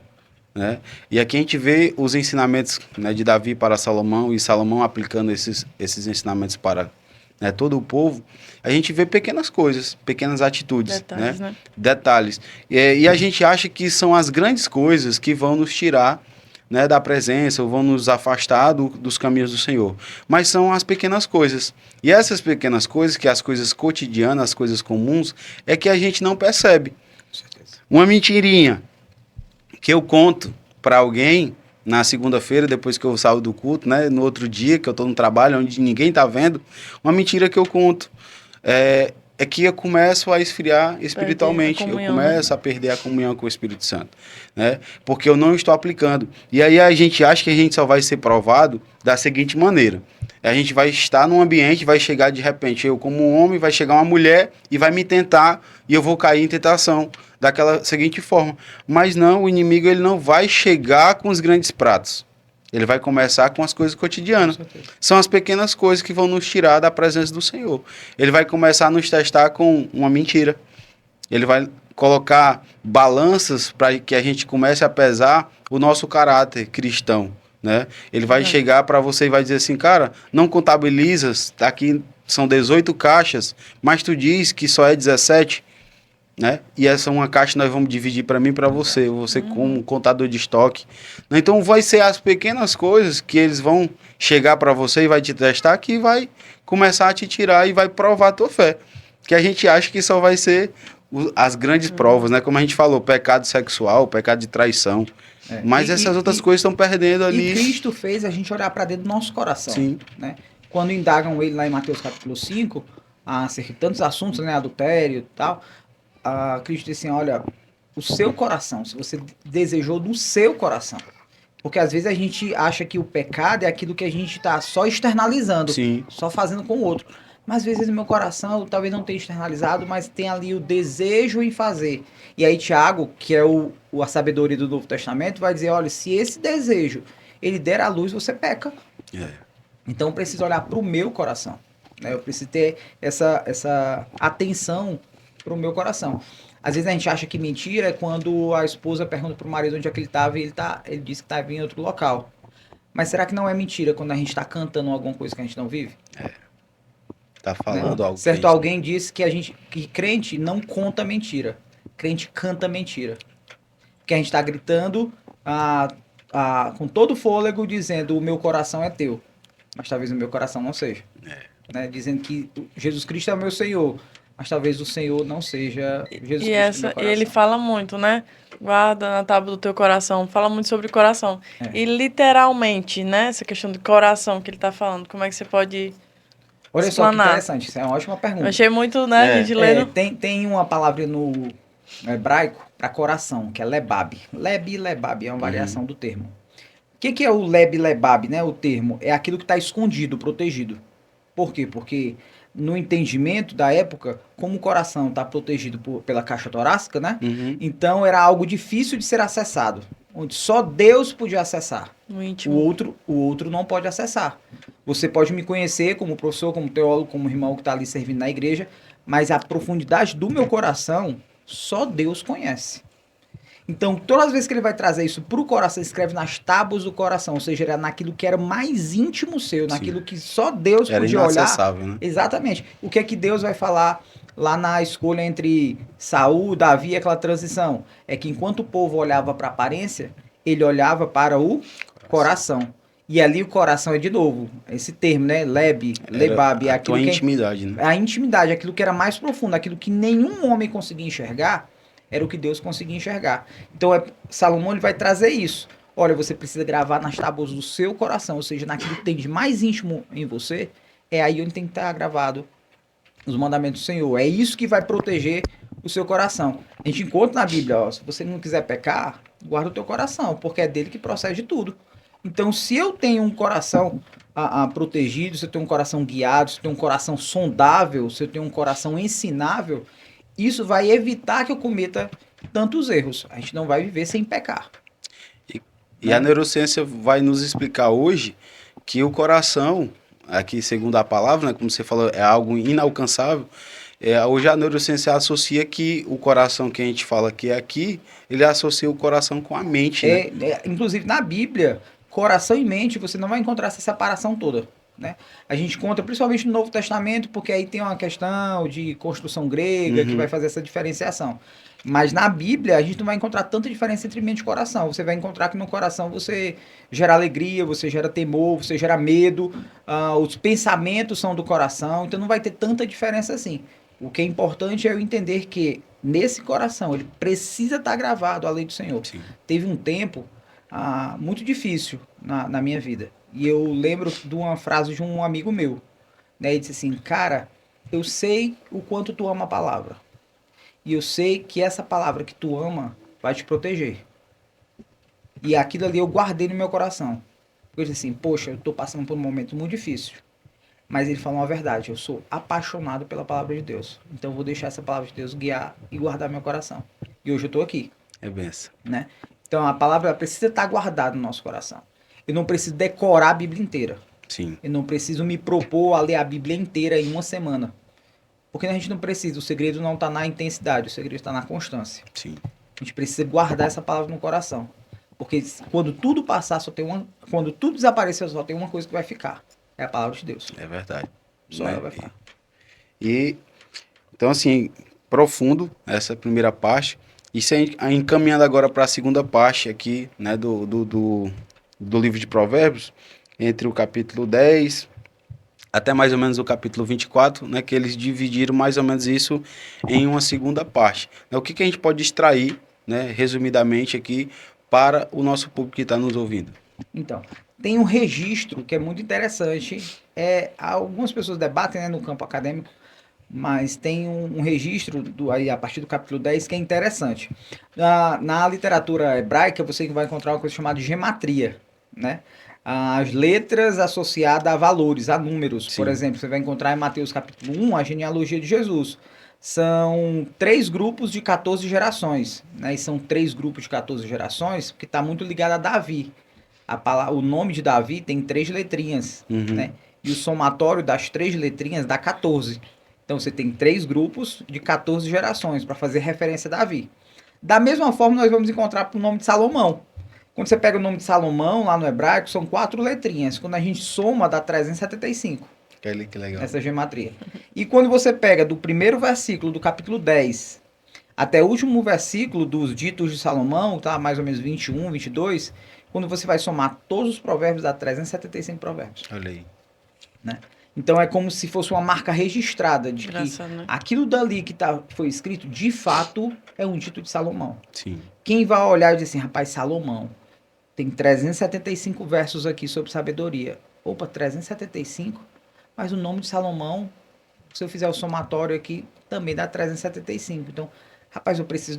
Né? E aqui a gente vê os ensinamentos, né, de Davi para Salomão e Salomão aplicando esses ensinamentos para, né, todo o povo. A gente vê pequenas coisas, pequenas atitudes, Detalhes, né? Detalhes. E a gente acha que são as grandes coisas que vão nos tirar, né, da presença ou vão nos afastar dos caminhos do Senhor. Mas são as pequenas coisas. E essas pequenas coisas, que é as coisas cotidianas, as coisas comuns, é que a gente não percebe. Com certeza. Uma mentirinha que eu conto para alguém na segunda-feira, depois que eu saio do culto, né, no outro dia que eu estou no trabalho, onde ninguém está vendo, uma mentira que eu conto é que eu começo a esfriar espiritualmente, eu comunhão, começo a perder a comunhão com o Espírito Santo, né, porque eu não estou aplicando. E aí a gente acha que a gente só vai ser provado da seguinte maneira: a gente vai estar num ambiente, vai chegar de repente, eu como um homem, vai chegar uma mulher e vai me tentar e eu vou cair em tentação daquela seguinte forma. Mas não, o inimigo ele não vai chegar com os grandes pratos. Ele vai começar com as coisas cotidianas. São as pequenas coisas que vão nos tirar da presença do Senhor. Ele vai começar a nos testar com uma mentira. Ele vai colocar balanças para que a gente comece a pesar o nosso caráter cristão, né? Ele vai chegar para você e vai dizer assim: cara, não contabilizas, aqui são 18 caixas, mas tu diz que só é 17, né? E essa é uma caixa nós vamos dividir para mim e para você como contador de estoque. Então vai ser as pequenas coisas que eles vão chegar para você e vai te testar, que vai começar a te tirar e vai provar a tua fé. Que a gente acha que só vai ser as grandes provas, né? Como a gente falou, pecado sexual, pecado de traição. Mas essas outras coisas estão perdendo ali. E Cristo fez a gente olhar para dentro do nosso coração. Sim. Né? Quando indagam ele lá em Mateus capítulo 5, acerca de tantos assuntos, né? Adultério e tal, Cristo disse assim: olha, o seu coração, se você desejou do seu coração. Porque às vezes a gente acha que o pecado é aquilo que a gente está só externalizando, Sim. só fazendo com o outro. Mas às vezes no meu coração eu talvez não tenha externalizado, mas tem ali o desejo em fazer. E aí Tiago, que é a sabedoria do Novo Testamento, vai dizer: olha, se esse desejo ele der à luz, você peca. Então eu preciso olhar para o meu coração. Né? Eu preciso ter essa atenção para o meu coração. Às vezes a gente acha que mentira é quando a esposa pergunta para o marido onde é que ele estava e ele diz que estava em outro local. Mas será que não é mentira quando a gente está cantando alguma coisa que a gente não vive? Tá falando algo. Certo, alguém disse que crente não conta mentira. Crente canta mentira. Porque a gente está gritando com todo o fôlego, dizendo: o meu coração é teu. Mas talvez o meu coração não seja. Né? Dizendo que Jesus Cristo é o meu Senhor. mas talvez o Senhor não seja Jesus E, Cristo no meu e coração. ele fala muito, né? Guarda na tábua do teu coração. Fala muito sobre coração. É. E literalmente, né? Essa questão de coração que ele tá falando. Como é que você pode Olha só que explanar? interessante, isso é uma ótima Eu pergunta. achei muito, né? A gente É, lendo. tem uma palavra no hebraico para coração, que é lebab. Lebab é uma variação do termo. O que é o lebab, né? O termo é aquilo que está escondido, protegido. Por quê? Porque no entendimento da época, como o coração está protegido pela caixa torácica, né? Uhum. Então era algo difícil de ser acessado, onde só Deus podia acessar. No O íntimo. outro não pode acessar. Você pode me conhecer como professor, como teólogo, como irmão que está ali servindo na igreja, mas a profundidade do meu coração só Deus conhece. Então, todas as vezes que ele vai trazer isso para o coração, ele escreve nas tábuas do coração, ou seja, era naquilo que era mais íntimo seu, naquilo que só Deus Era podia olhar. inacessável, né? Exatamente. O que é que Deus vai falar lá na escolha entre Saul, Davi e aquela transição? É que enquanto o povo olhava para a aparência, ele olhava para o coração. E ali o coração é de novo, esse termo, né? Lebab, é a aquilo tua que é intimidade, né? a intimidade, aquilo que era mais profundo, aquilo que nenhum homem conseguia enxergar, era o que Deus conseguia enxergar. Então, Salomão ele vai trazer isso. Olha, você precisa gravar nas tábuas do seu coração, ou seja, naquilo que tem de mais íntimo em você, é aí onde tem que estar gravado os mandamentos do Senhor. É isso que vai proteger o seu coração. A gente encontra na Bíblia, ó, se você não quiser pecar, guarda o teu coração, porque é dele que procede tudo. Então, se eu tenho um coração protegido, se eu tenho um coração guiado, se eu tenho um coração sondável, se eu tenho um coração ensinável, isso vai evitar que eu cometa tantos erros. A gente não vai viver sem pecar. E a neurociência vai nos explicar hoje que o coração, aqui segundo a palavra, né, como você falou, é algo inalcançável. Hoje a neurociência associa que o coração que a gente fala que é aqui, ele associa o coração com a mente, né? Inclusive na Bíblia, coração e mente, você não vai encontrar essa separação toda. Né? A gente encontra principalmente no Novo Testamento, porque aí tem uma questão de construção grega que vai fazer essa diferenciação. Mas na Bíblia, a gente não vai encontrar tanta diferença entre mente e coração. Você vai encontrar que no coração você gera alegria, você gera temor, você gera medo, os pensamentos são do coração, então não vai ter tanta diferença assim. O que é importante é eu entender que nesse coração ele precisa estar gravado a lei do Senhor. Sim. Teve um tempo muito difícil na minha vida. E eu lembro de uma frase de um amigo meu. Né? Ele disse assim, cara, eu sei o quanto tu ama a palavra. E eu sei que essa palavra que tu ama vai te proteger. E aquilo ali eu guardei no meu coração. Eu disse assim, poxa, eu tô passando por um momento muito difícil. Mas ele falou uma verdade, eu sou apaixonado pela palavra de Deus. Então eu vou deixar essa palavra de Deus guiar e guardar meu coração. E hoje eu tô aqui. É benção. Né? Então a palavra precisa estar guardada no nosso coração. Eu não preciso decorar a Bíblia inteira. Sim. Eu não preciso me propor a ler a Bíblia inteira em uma semana. Porque a gente não precisa. O segredo não está na intensidade, o segredo está na constância. Sim. A gente precisa guardar essa palavra no coração. Porque quando tudo passar, só tem uma. Quando tudo desaparecer, só tem uma coisa que vai ficar. É a palavra de Deus. É verdade. Só ela vai ficar. E então, assim, profundo essa primeira parte. E encaminhando agora para a segunda parte aqui, né, do livro de Provérbios, entre o capítulo 10 até mais ou menos o capítulo 24, né, que eles dividiram mais ou menos isso em uma segunda parte. O que a gente pode extrair, né, resumidamente aqui, para o nosso público que está nos ouvindo? Então, tem um registro que é muito interessante. Algumas pessoas debatem, né, no campo acadêmico, mas tem um registro aí a partir do capítulo 10 que é interessante. Na literatura hebraica, você vai encontrar uma coisa chamada de gematria, né? As letras associadas a valores, a números. Sim. Por exemplo, você vai encontrar em Mateus capítulo 1 a genealogia de Jesus. São 3 grupos de 14 gerações. Né? E são 3 grupos de 14 gerações porque está muito ligado a Davi. O nome de Davi tem 3 letrinhas. Né? E o somatório das 3 letrinhas dá 14. Então você tem 3 grupos de 14 gerações para fazer referência a Davi. Da mesma forma, nós vamos encontrar o nome de Salomão. Quando você pega o nome de Salomão, lá no hebraico, são 4 letrinhas. Quando a gente soma, dá 375. Que legal. Essa gematria. E quando você pega do primeiro versículo do capítulo 10 até o último versículo dos ditos de Salomão, tá? Mais ou menos 21, 22, quando você vai somar todos os provérbios, dá 375 provérbios. Olha aí. Né? Então é como se fosse uma marca registrada de que Engraçado, né? aquilo dali que foi escrito, de fato, é um dito de Salomão. Sim. Quem vai olhar e dizer assim, rapaz, Salomão, tem 375 versos aqui sobre sabedoria. Opa, 375? Mas o nome de Salomão, se eu fizer o somatório aqui, também dá 375. Então, rapaz, eu preciso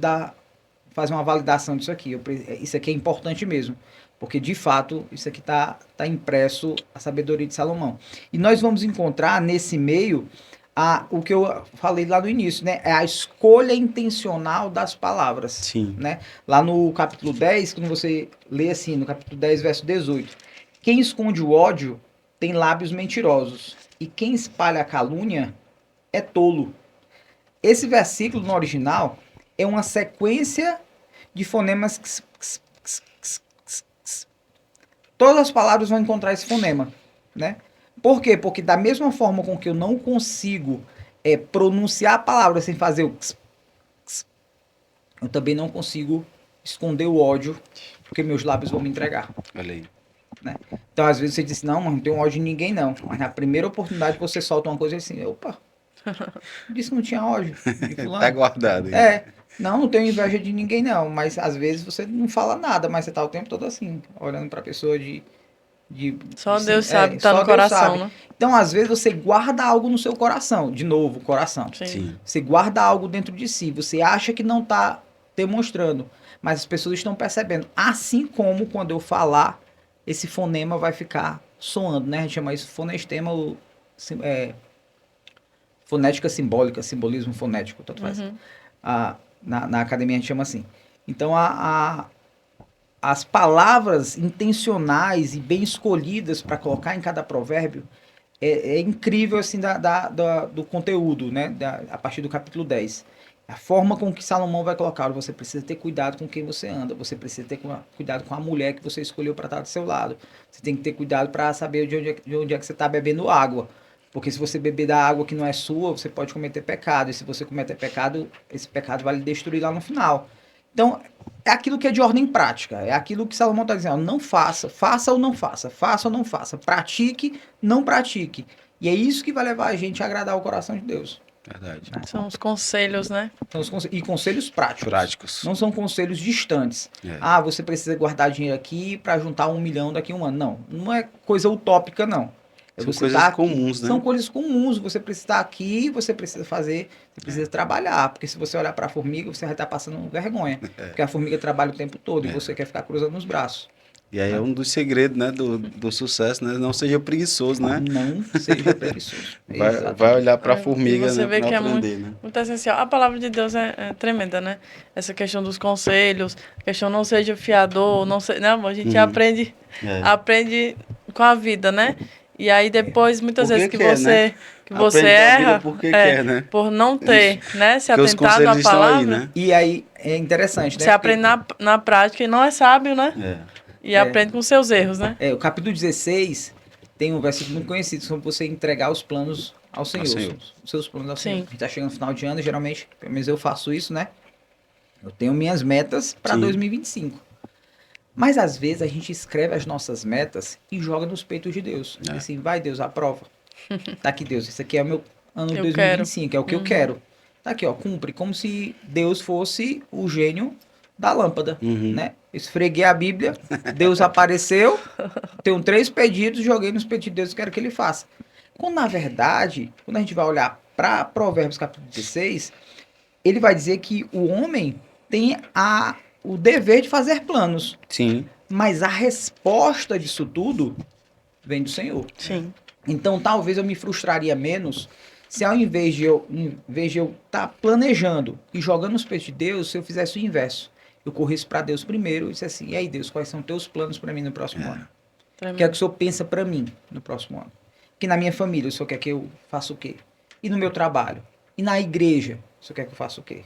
fazer uma validação disso aqui. Isso aqui é importante mesmo. Porque, de fato, isso aqui tá impresso a sabedoria de Salomão. E nós vamos encontrar nesse meio o que eu falei lá no início, né? É a escolha intencional das palavras. Sim. Né? Lá no capítulo 10, quando você lê assim, no capítulo 10, verso 18. Quem esconde o ódio tem lábios mentirosos. E quem espalha a calúnia é tolo. Esse versículo no original é uma sequência de fonemas. Todas as palavras vão encontrar esse fonema, né? Por quê? Porque da mesma forma com que eu não consigo pronunciar a palavra sem fazer o eu também não consigo esconder o ódio, porque meus lábios vão me entregar. Olha aí. Né? Então, às vezes você diz, não, mas não tenho ódio de ninguém, não. Mas na primeira oportunidade você solta uma coisa assim, opa, disse que não tinha ódio de fulano. Tá guardado. Não tenho inveja de ninguém, não. Mas às vezes você não fala nada, mas você tá o tempo todo assim, olhando pra pessoa Só Deus sabe, tá no coração, né? Então, às vezes, você guarda algo no seu coração. De novo, coração. Sim. Você guarda algo dentro de si. Você acha que não tá demonstrando, mas as pessoas estão percebendo. Assim como quando eu falar, esse fonema vai ficar soando, né? A gente chama isso fonestema, fonética simbólica, simbolismo fonético, tanto faz. Na academia a gente chama assim. Então, as palavras intencionais e bem escolhidas para colocar em cada provérbio é incrível assim do conteúdo, né? A partir do capítulo 10. A forma com que Salomão vai colocar, você precisa ter cuidado com quem você anda, você precisa ter cuidado com a mulher que você escolheu para estar do seu lado, você tem que ter cuidado para saber de onde é que você está bebendo água, porque se você beber da água que não é sua, você pode cometer pecado, e se você cometer pecado, esse pecado vai lhe destruir lá no final. Então, é aquilo que é de ordem prática, é aquilo que Salomão está dizendo, ó, não faça, faça ou não faça, faça ou não faça, pratique, não pratique. E é isso que vai levar a gente a agradar o coração de Deus. Verdade. São os conselhos, né? E conselhos práticos. Não são conselhos distantes. Você precisa guardar dinheiro aqui para juntar 1 milhão daqui a um ano. Não é coisa utópica, não. São coisas comuns, né? São coisas comuns. Você precisa estar aqui, você precisa fazer, você precisa trabalhar. Porque se você olhar para a formiga, você vai estar passando vergonha. Porque a formiga trabalha o tempo todo e você quer ficar cruzando os braços. E aí é um dos segredos, né, do sucesso, né? Não seja preguiçoso, né? Não seja preguiçoso. Vai olhar para a formiga, você vê não que aprender, é né? muito essencial. A palavra de Deus é tremenda, né? Essa questão dos conselhos, a questão não seja fiador, não, a gente aprende com a vida, né? E aí depois, muitas vezes que você erra, né? por não ter, né, se Porque atentado à palavra. Aí, né? E aí é interessante, né? Você aprende na prática e não é sábio, né? E aprende com seus erros, né? O capítulo 16 tem um versículo muito conhecido sobre você entregar os planos ao Senhor. Os seus planos ao Senhor. A gente está chegando no final de ano, geralmente, pelo menos eu faço isso, né? Eu tenho minhas metas para 2025. Mas às vezes a gente escreve as nossas metas e joga nos peitos de Deus. Assim, vai Deus, aprova. Tá aqui, Deus, isso aqui é o meu ano de 2025, é o que eu quero. Tá aqui, ó, cumpre. Como se Deus fosse o gênio da lâmpada, né? Esfreguei a Bíblia, Deus apareceu, tenho 3 pedidos, joguei nos pedidos de Deus e quero que ele faça. Quando, na verdade, quando a gente vai olhar para Provérbios capítulo 16, ele vai dizer que o homem tem o dever de fazer planos. Sim. Mas a resposta disso tudo vem do Senhor. Sim. Então, talvez eu me frustraria menos se ao invés de eu estar planejando e jogando nos peitos de Deus, se eu fizesse o inverso. Eu corresse para Deus primeiro e disse assim, e aí Deus, quais são teus planos para mim no próximo ano? O que é que o Senhor pensa para mim no próximo ano? Que na minha família, o Senhor quer que eu faça o quê? E no meu trabalho? E na igreja, o Senhor quer que eu faça o quê?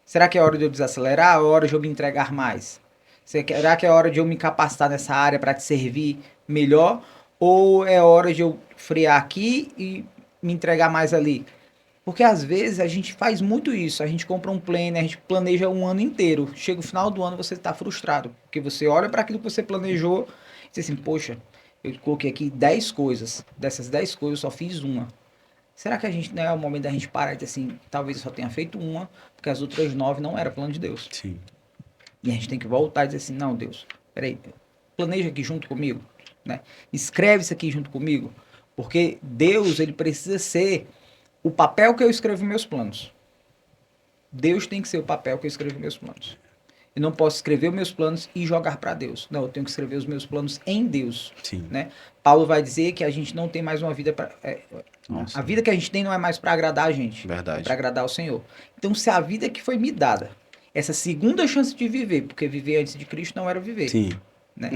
Será que é hora de eu desacelerar? É hora de eu me entregar mais? Será que é hora de eu me capacitar nessa área para te servir melhor? Ou é hora de eu frear aqui e me entregar mais ali? Porque às vezes a gente faz muito isso, a gente compra um planner, a gente planeja um ano inteiro, chega o final do ano você está frustrado, porque você olha para aquilo que você planejou e diz assim, poxa, Eu coloquei aqui 10 coisas. Dessas 10 coisas, eu só fiz uma. Será que a gente não é o momento da gente parar e dizer assim, talvez eu só tenha feito uma, porque as outras 9 não era plano de Deus. Sim. E a gente tem que voltar e dizer assim, não, Deus, peraí, planeja aqui junto comigo, né? Escreve isso aqui junto comigo, porque Deus, ele precisa ser o papel que eu escrevo meus planos. Deus tem que ser o papel que eu escrevo meus planos. Eu não posso escrever os meus planos e jogar para Deus. Não, eu tenho que escrever os meus planos em Deus. Sim. Né? Paulo vai dizer que a gente não tem mais uma vida para... Nossa. A vida que a gente tem não é mais para agradar a gente. Verdade. É para agradar o Senhor. Então, se a vida que foi me dada, essa segunda chance de viver, porque viver antes de Cristo não era viver. Sim. Né?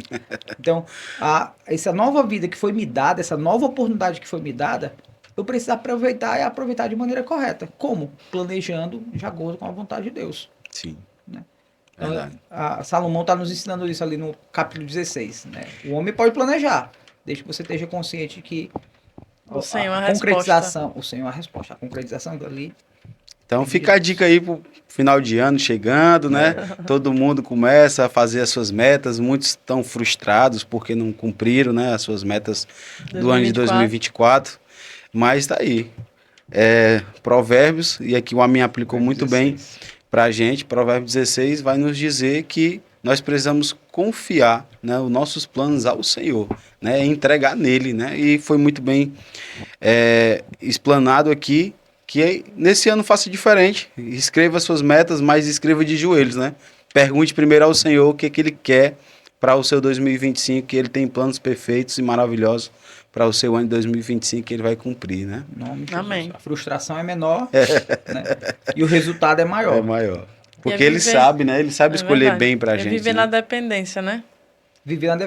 Então, essa nova vida que foi me dada, essa nova oportunidade que foi me dada, eu preciso aproveitar e aproveitar de maneira correta. Como? Planejando de acordo com a vontade de Deus. Sim. Né? Verdade. A Salomão está nos ensinando isso ali no capítulo 16. Né? O homem pode planejar, desde que você esteja consciente que O Senhor é a a concretização, o Senhor é a resposta, a concretização dali. Então fica a dica aí pro final de ano chegando, né? Todo mundo começa a fazer as suas metas, muitos estão frustrados porque não cumpriram, né, as suas metas do ano de 2024, mas tá aí. Provérbios, e aqui o Amin aplicou muito bem pra gente, Provérbios 16 vai nos dizer que nós precisamos confiar, né, os nossos planos ao Senhor, né, entregar nele, né, e foi muito bem explanado aqui, que nesse ano faça diferente, escreva suas metas, mas escreva de joelhos, né, pergunte primeiro ao Senhor o que ele quer para o seu 2025, que ele tem planos perfeitos e maravilhosos para o seu ano de 2025 que ele vai cumprir, né? Nome de Amém. Jesus. A frustração é menor, né? E o resultado é maior. É maior. Porque E é ele viver- sabe, né? Ele sabe escolher verdade. bem pra É gente. viver né? na dependência, né?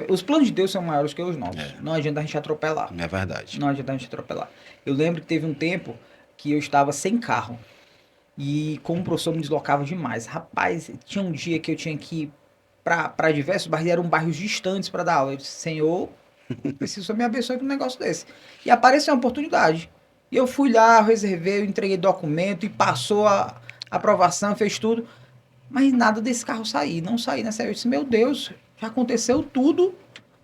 Os planos de Deus são maiores que os nossos. Não adianta a gente atropelar. É verdade. Não adianta a gente atropelar. Eu lembro que teve um tempo que eu estava sem carro. E como o professor me deslocava demais. Rapaz, tinha um dia que eu tinha que ir para diversos bairros, e eram bairros distantes para dar aula. Eu disse, Senhor, preciso me abençoe com um negócio desse. E apareceu uma oportunidade. E eu fui lá, reservei, eu entreguei documento e passou a aprovação, fez tudo. Mas nada desse carro sair. Não saí nessa. Eu disse, meu Deus, já aconteceu tudo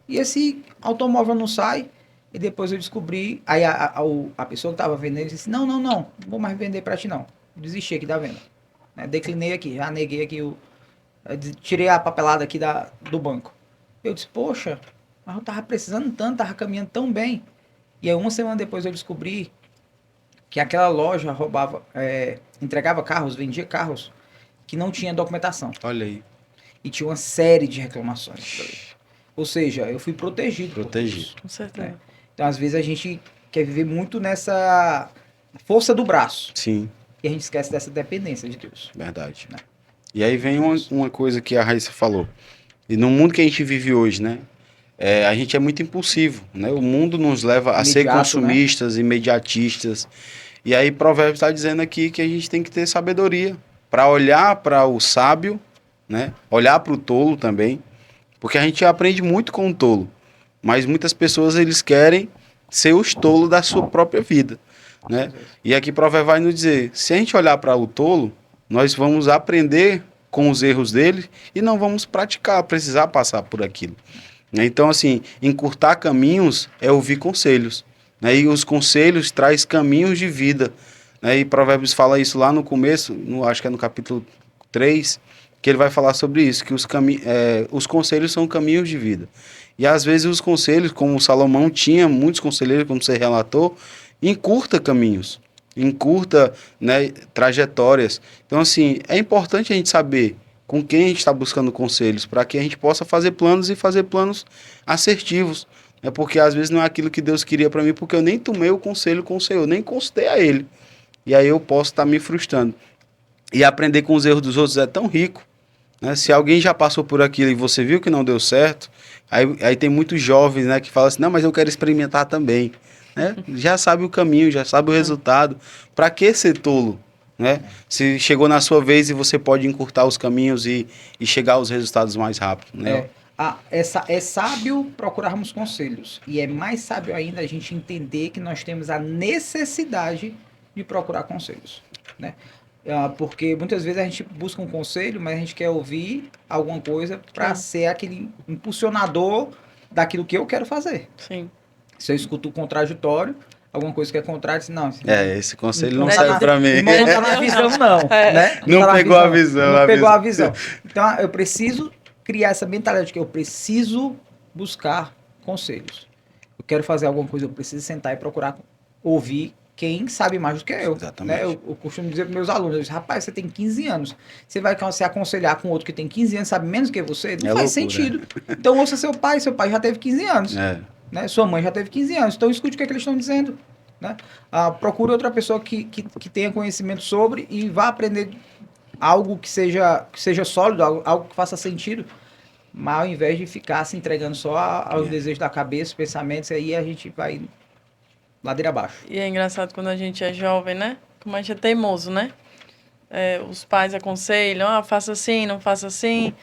e esse automóvel não sai. E depois eu descobri, aí a pessoa que estava vendendo disse, não vou mais vender para ti não. Desisti aqui da venda. Né? Declinei aqui, já neguei aqui, tirei a papelada aqui do banco. Eu disse, poxa, mas eu tava precisando tanto, tava caminhando tão bem. E aí uma semana depois eu descobri que aquela loja entregava carros, vendia carros que não tinha documentação. Olha aí. E tinha uma série de reclamações. Ou seja, eu fui protegido. Protegido. Com certeza. Né? Então, às vezes, a gente quer viver muito nessa força do braço. Sim, E a gente esquece dessa dependência de Deus. verdade. Né? E aí vem uma coisa que a Raíssa falou. E no mundo que a gente vive hoje, né? A gente é muito impulsivo, né? O mundo nos leva a ser Imediato, consumistas, imediatistas. E aí Provérbios está dizendo aqui que a gente tem que ter sabedoria para olhar para o sábio, né? Olhar para o tolo também, porque a gente aprende muito com o tolo, mas muitas pessoas eles querem ser os tolos da sua própria vida, né? E aqui Provérbios vai nos dizer, se a gente olhar para o tolo, nós vamos aprender com os erros dele e não vamos precisar passar por aquilo. Então, assim, encurtar caminhos é ouvir conselhos, né? E os conselhos traz caminhos de vida, né? E Provérbios fala isso lá no começo, acho que é no capítulo 3, que ele vai falar sobre isso, que os conselhos são caminhos de vida. E às vezes os conselhos, como Salomão tinha muitos conselheiros, como você relatou, encurta caminhos, encurta, né, trajetórias. Então, assim, é importante a gente saber com quem a gente está buscando conselhos, para que a gente possa fazer planos e fazer planos assertivos. É porque às vezes não é aquilo que Deus queria para mim, porque eu nem tomei o conselho com o Senhor, nem consultei a Ele. E aí eu posso estar me frustrando. E aprender com os erros dos outros é tão rico. Né? Se alguém já passou por aquilo e você viu que não deu certo, aí tem muitos jovens, né, que falam assim, não, mas eu quero experimentar também. Né? Já sabe o caminho, já sabe o resultado. Para que ser tolo? Né? Se chegou na sua vez e você pode encurtar os caminhos e chegar aos resultados mais rápido. Né? É sábio procurarmos conselhos. E é mais sábio ainda a gente entender que nós temos a necessidade de procurar conselhos. Né? Porque muitas vezes a gente busca um conselho, mas a gente quer ouvir alguma coisa para ser aquele impulsionador daquilo que eu quero fazer. Sim. Se eu escuto o contraditório, alguma coisa que é contrária, assim, não. Esse conselho Não não tá serve na- pra mim. Irmão, não tá na visão, não. Né? Não tá na pegou a visão, Não a pegou visão. a visão. Então, eu preciso criar essa mentalidade de que eu preciso buscar conselhos. Eu quero fazer alguma coisa, eu preciso sentar e procurar ouvir quem sabe mais do que eu. Exatamente. Né? Eu costumo dizer para meus alunos, eu digo, rapaz, você tem 15 anos, você vai se aconselhar com outro que tem 15 anos, sabe menos que você? Não É faz loucura. sentido. Então, ouça seu pai já teve 15 anos. Né? Sua mãe já teve 15 anos, então escute o que, é que eles estão dizendo. Né? Procure outra pessoa que tenha conhecimento sobre e vá aprender algo que seja sólido, algo que faça sentido, mas ao invés de ficar se entregando só aos desejos da cabeça, pensamentos, aí a gente vai ladeira abaixo. E é engraçado quando a gente é jovem, né? Como a gente é teimoso, né? Os pais aconselham, faça assim, não faça assim.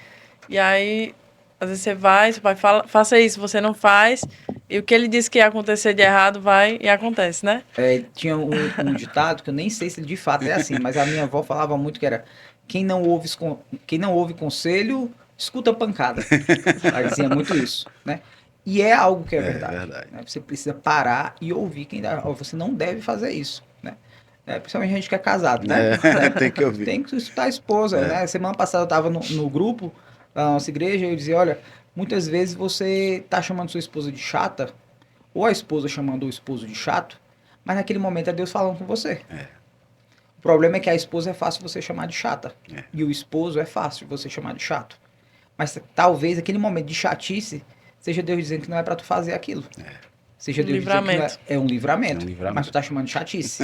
E aí, às vezes você vai, seu pai fala, faça isso, você não faz. E o que ele disse que ia acontecer de errado vai e acontece, né? Tinha um ditado que eu nem sei se de fato é assim, mas a minha avó falava muito que era quem não ouve conselho, escuta pancada. Ela dizia muito isso, né? E é algo que é verdade. Né? Você precisa parar e ouvir quem dá. Você não deve fazer isso, né? Principalmente a gente que é casado, né? Tem que ouvir. Tem que escutar a esposa, né? Semana passada eu estava no grupo da nossa igreja e eu dizia, olha, muitas vezes você tá chamando sua esposa de chata, ou a esposa chamando o esposo de chato, mas naquele momento é Deus falando com você. O problema é que a esposa é fácil você chamar de chata. E o esposo é fácil você chamar de chato. Mas talvez aquele momento de chatice seja Deus dizendo que não é para tu fazer aquilo. Seja Deus dizendo que não é um livramento. Mas tu tá chamando de chatice.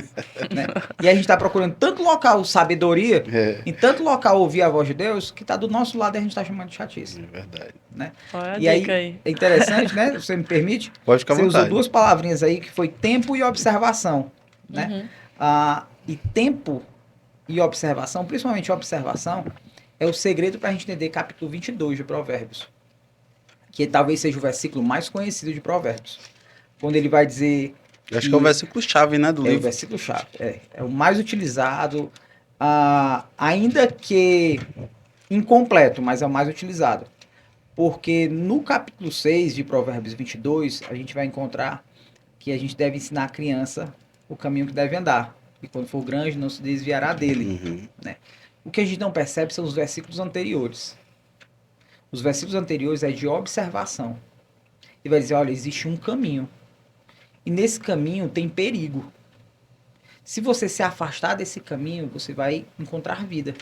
Né? E a gente tá procurando tanto local sabedoria, em tanto local ouvir a voz de Deus, que tá do nosso lado e a gente tá chamando de chatice. É verdade. Né? E aí, é interessante, né? Você me permite? Pode ficar à vontade. Você usou duas palavrinhas aí, que foi tempo e observação. Né? E tempo e observação, principalmente observação, é o segredo para a gente entender capítulo 22 de Provérbios. Que talvez seja o versículo mais conhecido de Provérbios. Quando ele vai dizer... Acho que é o versículo-chave, né, do livro. É o versículo-chave. É o mais utilizado, ainda que incompleto, mas é o mais utilizado. Porque no capítulo 6 de Provérbios 22, a gente vai encontrar que a gente deve ensinar a criança o caminho que deve andar. E quando for grande, não se desviará dele. Né? O que a gente não percebe são os versículos anteriores. Os versículos anteriores é de observação. Ele vai dizer, olha, existe um caminho. E nesse caminho tem perigo. Se você se afastar desse caminho, você vai encontrar vida.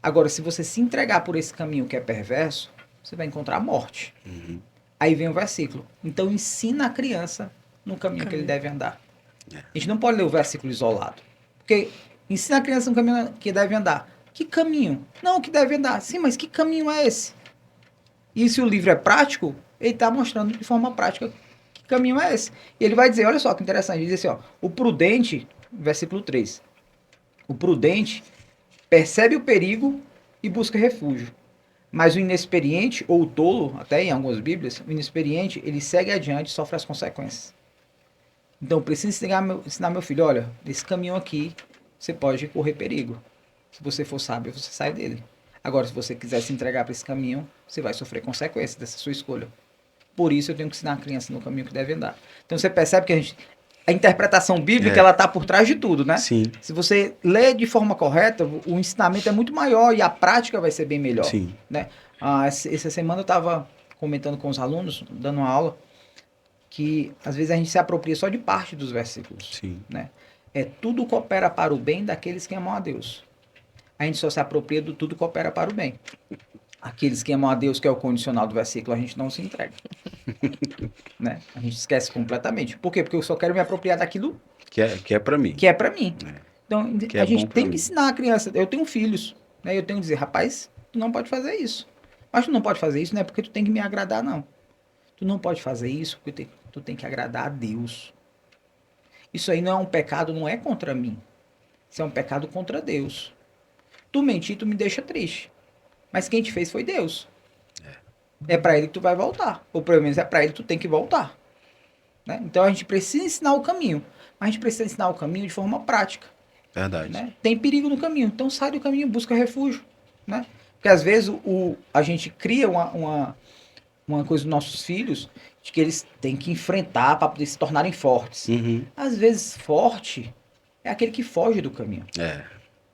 Agora, se você se entregar por esse caminho que é perverso, você vai encontrar morte. Aí vem o versículo. Então, ensina a criança no caminho que ele deve andar. A gente não pode ler o versículo isolado. Porque ensina a criança no caminho que deve andar. Que caminho? Não, que deve andar. Sim, mas que caminho é esse? E se o livro é prático, ele está mostrando de forma prática que caminho é esse. E ele vai dizer, olha só que interessante, ele diz assim, ó, o prudente, versículo 3, o prudente percebe o perigo e busca refúgio. Mas o inexperiente, ou o tolo, até em algumas bíblias, o inexperiente, ele segue adiante e sofre as consequências. Então, eu preciso ensinar meu filho, olha, esse caminho aqui, você pode correr perigo. Se você for sábio, você sai dele. Agora, se você quiser se entregar para esse caminho, você vai sofrer consequências dessa sua escolha. Por isso, eu tenho que ensinar a criança no caminho que deve andar. Então, você percebe que a interpretação bíblica, ela está por trás de tudo, né? Sim. Se você lê de forma correta, o ensinamento é muito maior e a prática vai ser bem melhor. Sim. Né? Essa semana eu estava comentando com os alunos, dando uma aula, que às vezes a gente se apropria só de parte dos versículos. Sim. Né? Tudo coopera para o bem daqueles que amam a Deus. A gente só se apropria do tudo coopera para o bem. Aqueles que amam a Deus, que é o condicional do versículo, a gente não se entrega. Né? A gente esquece completamente. Por quê? Porque eu só quero me apropriar daquilo que é para mim. Que é para mim. Então, que a gente tem que ensinar a criança. Eu tenho filhos, né? Eu tenho que dizer, rapaz, tu não pode fazer isso. Mas tu não pode fazer isso não é porque tu tem que me agradar, não. Tu não pode fazer isso porque tu tem que agradar a Deus. Isso aí não é um pecado, não é contra mim. Isso é um pecado contra Deus. Tu mentir, tu me deixa triste. Mas quem te fez foi Deus. É para ele que tu vai voltar. Ou pelo menos é para ele que tu tem que voltar. Né? Então a gente precisa ensinar o caminho. Mas a gente precisa ensinar o caminho de forma prática. Verdade. Né? Tem perigo no caminho. Então sai do caminho, busca refúgio. Né? Porque às vezes a gente cria uma coisa dos nossos filhos, de que eles têm que enfrentar para poder se tornarem fortes. Uhum. Às vezes, forte é aquele que foge do caminho.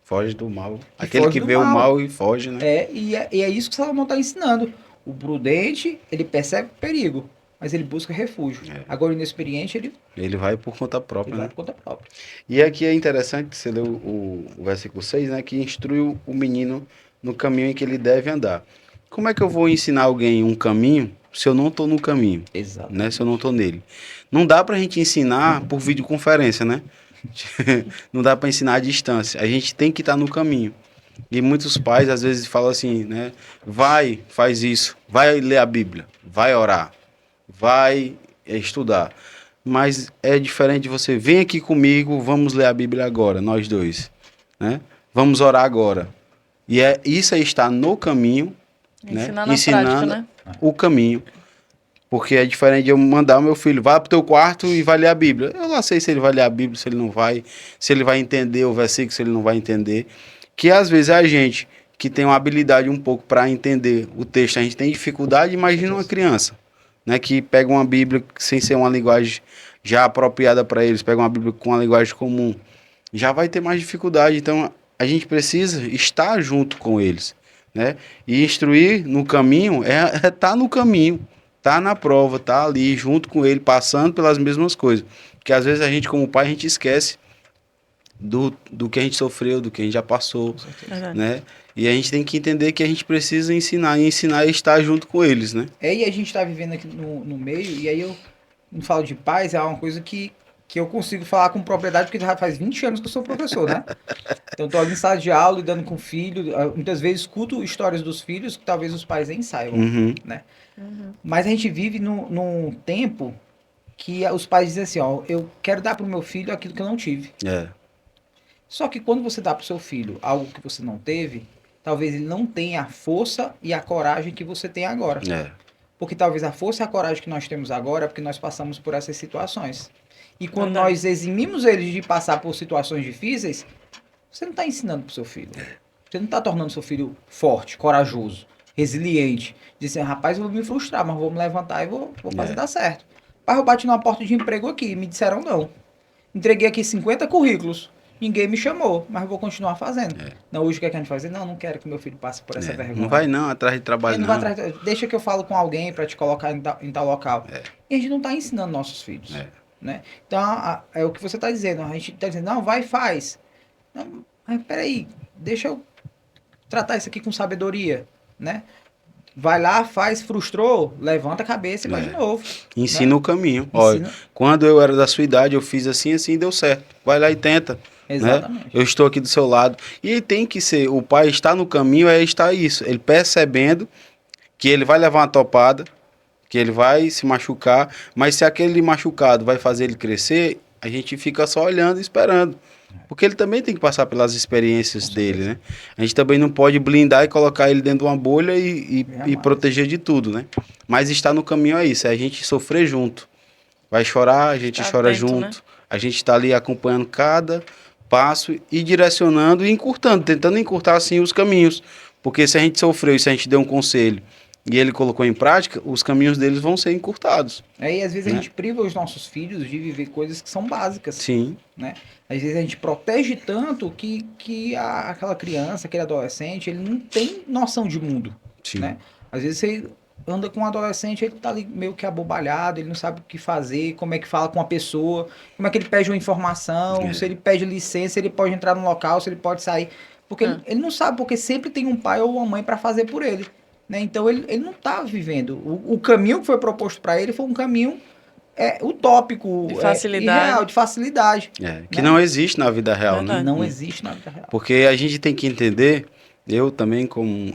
Foge do mal. Que Aquele foge que do vê o mal. mal e foge, né? E é isso que Salomão está ensinando. O prudente, ele percebe perigo, mas ele busca refúgio. Agora, o inexperiente, Ele vai por conta própria, ele vai né? por conta própria. E aqui é interessante que você leu o versículo 6, né? Que instrui o menino no caminho em que ele deve andar. Como é que eu vou ensinar alguém um caminho se eu não estou no caminho, Exato. né? Se eu não estou nele? Não dá pra gente ensinar por videoconferência, né? Não dá pra ensinar à distância. A gente tem que estar no caminho. E muitos pais às vezes falam assim, né? Vai, faz isso. Vai ler a Bíblia. Vai orar. Vai estudar. Mas é diferente de você, vem aqui comigo, vamos ler a Bíblia agora, nós dois, né? Vamos orar agora. E isso aí está no caminho, né? Ensinar na Ensinando prática, né? o caminho. Porque é diferente de eu mandar o meu filho, vai pro teu quarto e vai ler a Bíblia. Eu não sei se ele vai ler a Bíblia, se ele não vai, se ele vai entender o versículo, se ele não vai entender. Que às vezes a gente que tem uma habilidade um pouco para entender o texto, a gente tem dificuldade, imagina uma criança, né, que pega uma Bíblia sem ser uma linguagem já apropriada para eles, pega uma Bíblia com uma linguagem comum, já vai ter mais dificuldade. Então a gente precisa estar junto com eles, né? E instruir no caminho é estar no caminho, tá na prova, tá ali junto com ele, passando pelas mesmas coisas. Porque às vezes a gente, como pai, a gente esquece do que a gente sofreu, do que a gente já passou, Verdade. né? E a gente tem que entender que a gente precisa ensinar, e ensinar a estar junto com eles, né? E a gente tá vivendo aqui no meio, e aí eu não falo de paz, é uma coisa que eu consigo falar com propriedade, porque já faz 20 anos que eu sou professor, né? Então, tô ali em sala de aula, lidando com filho, muitas vezes escuto histórias dos filhos que talvez os pais nem saibam, Uhum. né? Mas a gente vive num tempo que os pais dizem assim, ó, eu quero dar pro meu filho aquilo que eu não tive. É. Só que quando você dá pro seu filho algo que você não teve, talvez ele não tenha a força e a coragem que você tem agora. É. Porque talvez a força e a coragem que nós temos agora é porque nós passamos por essas situações. E quando Verdade. nós eximimos eles de passar por situações difíceis, você não está ensinando pro seu filho. Você não está tornando seu filho forte, corajoso, resiliente. Dizendo, rapaz, eu vou me frustrar, mas vou me levantar e vou fazer dar certo. Pai, eu bati numa porta de emprego aqui, me disseram não. Entreguei aqui 50 currículos. Ninguém me chamou, mas eu vou continuar fazendo. Não, hoje o que é que a gente fazer? Não quero que meu filho passe por essa vergonha. Não vai não atrás de trabalho, Ele não vai atrás, deixa que eu falo com alguém para te colocar em tal local. E a gente não está ensinando nossos filhos. Né? Então, é o que você está dizendo. A gente está dizendo, não, vai e faz. Não, mas peraí, deixa eu tratar isso aqui com sabedoria. Né? Vai lá, faz, frustrou, levanta a cabeça e vai de novo. Ensina né? o caminho. Olha, quando eu era da sua idade, eu fiz assim, assim e deu certo. Vai lá e tenta. Exatamente. Né? Eu estou aqui do seu lado. E tem que ser, o pai está no caminho, está isso. Ele percebendo que ele vai levar uma topada, que ele vai se machucar, mas se aquele machucado vai fazer ele crescer, a gente fica só olhando e esperando. Porque ele também tem que passar pelas experiências dele, né? A gente também não pode blindar e colocar ele dentro de uma bolha e proteger de tudo, né? Mas estar no caminho é isso, é a gente sofrer junto. Vai chorar, a gente chora atento, junto. né? A gente está ali acompanhando cada passo e direcionando e encurtando, tentando encurtar assim os caminhos. Porque se a gente sofreu e se a gente deu um conselho e ele colocou em prática, os caminhos deles vão ser encurtados. E às vezes né? a gente priva os nossos filhos de viver coisas que são básicas. Sim. Né? Às vezes a gente protege tanto que aquela criança, aquele adolescente, ele não tem noção de mundo. Sim. Né? Às vezes você anda com um adolescente, ele tá ali meio que abobalhado, ele não sabe o que fazer, como é que fala com a pessoa, como é que ele pede uma informação, se ele pede licença, ele pode entrar no local, se ele pode sair. Porque ele não sabe, porque sempre tem um pai ou uma mãe para fazer por ele. Né? Então ele não tá vivendo. O caminho que foi proposto para ele foi um caminho utópico, de facilidade. irreal, de facilidade. Que não existe na vida real, né? Não existe na vida real. Porque a gente tem que entender, eu também,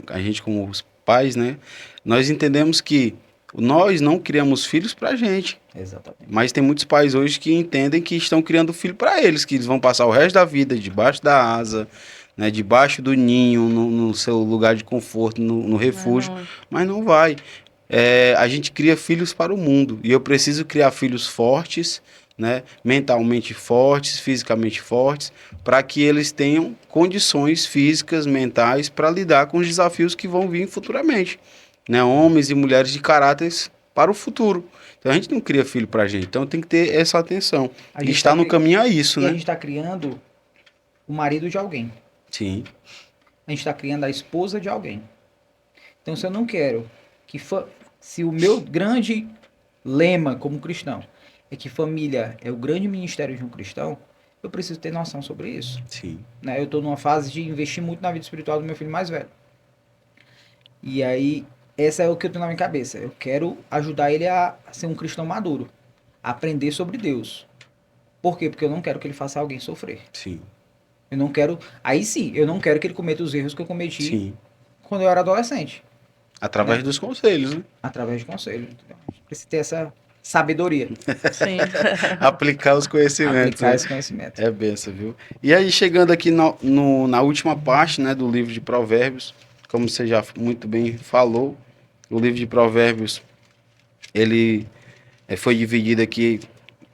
a gente como os pais, né? Nós entendemos que nós não criamos filhos pra gente. Exatamente. Mas tem muitos pais hoje que entendem que estão criando filho para eles, que eles vão passar o resto da vida debaixo da asa, né, debaixo do ninho, no seu lugar de conforto, no refúgio, mas não vai. A gente cria filhos para o mundo e eu preciso criar filhos fortes, né, mentalmente fortes, fisicamente fortes, para que eles tenham condições físicas, mentais para lidar com os desafios que vão vir futuramente. né, homens e mulheres de caráteres para o futuro. Então a gente não cria filho pra gente, então tem que ter essa atenção. A E gente está tá no cri- caminho a isso, E a né? gente está criando o marido de alguém. Sim, A gente está criando a esposa de alguém. Então, se eu não quero que... Se o meu grande lema como cristão é que família é o grande ministério de um cristão, eu preciso ter noção sobre isso. sim, Né? Eu estou numa fase de investir muito na vida espiritual do meu filho mais velho. E aí, essa é o que eu tenho na minha cabeça. Eu quero ajudar ele a ser um cristão maduro. A aprender sobre Deus. Por quê? Porque eu não quero que ele faça alguém sofrer. sim, Eu não quero... Aí sim, eu não quero que ele cometa os erros que eu cometi sim. quando eu era adolescente. Através Né? dos conselhos, né? Através de conselho. Entendeu? A gente precisa ter essa sabedoria. Sim. Aplicar os conhecimentos, Aplicar né? esse conhecimento. É benção, viu? E aí, chegando aqui na última parte, né, do livro de Provérbios, como você já muito bem falou, o livro de Provérbios, ele foi dividido aqui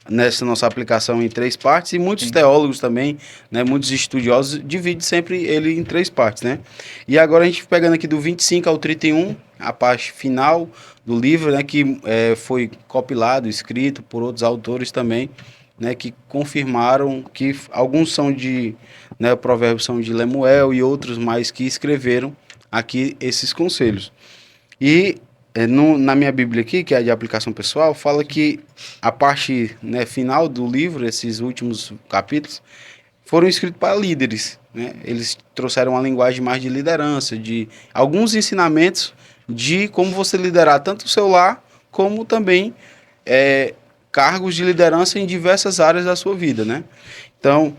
nessa nossa aplicação em 3 partes, e muitos Sim. teólogos também, né, muitos estudiosos, dividem sempre ele em 3 partes, né? E agora a gente pegando aqui do 25 ao 31, a parte final do livro, né, que foi compilado, escrito por outros autores também, né, que confirmaram que alguns são né, provérbios são de Lemuel e outros mais que escreveram aqui esses conselhos. E na minha Bíblia aqui, que é de aplicação pessoal, fala que a parte, né, final do livro, esses últimos capítulos, foram escritos para líderes, né? Eles trouxeram uma linguagem mais de liderança, de alguns ensinamentos de como você liderar tanto o seu lar, como também cargos de liderança em diversas áreas da sua vida, né? Então,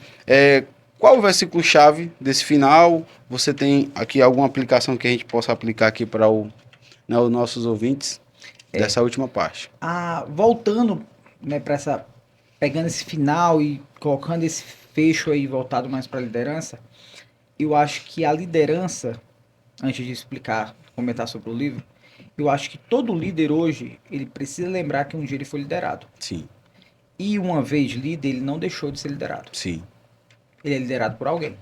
qual o versículo-chave desse final? Você tem aqui alguma aplicação que a gente possa aplicar aqui para né, os nossos ouvintes dessa última parte? Voltando, né, para essa... Pegando esse final e colocando esse fecho aí voltado mais para a liderança, eu acho que a liderança, antes de explicar, comentar sobre o livro, eu acho que todo líder hoje, ele precisa lembrar que um dia ele foi liderado. Sim, E uma vez líder, ele não deixou de ser liderado. sim, Ele é liderado por alguém.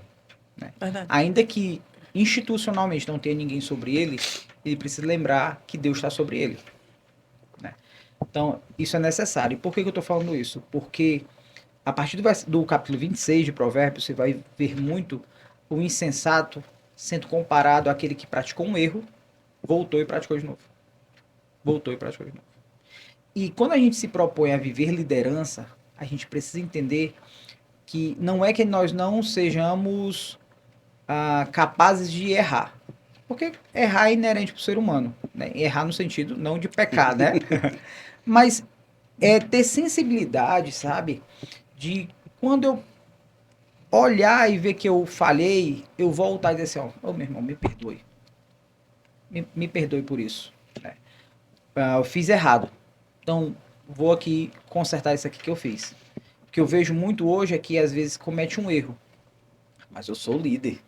Verdade. Ainda que institucionalmente não tenha ninguém sobre ele, ele precisa lembrar que Deus está sobre ele. Né? Então, isso é necessário. E por que eu estou falando isso? Porque a partir do capítulo 26 de Provérbios, você vai ver muito o insensato sendo comparado àquele que praticou um erro, voltou e praticou de novo. Voltou e praticou de novo. E quando a gente se propõe a viver liderança, a gente precisa entender que não é que nós não sejamos capazes de errar. Porque errar é inerente para o ser humano. Né? Errar no sentido não de pecar, né? Mas é ter sensibilidade, sabe? De quando eu olhar e ver que eu falhei, eu voltar e dizer assim, ó, meu irmão, me perdoe. Me perdoe por isso. Né? Eu fiz errado. Então, vou aqui consertar isso aqui que eu fiz. O que eu vejo muito hoje é que às vezes comete um erro. Mas eu sou líder.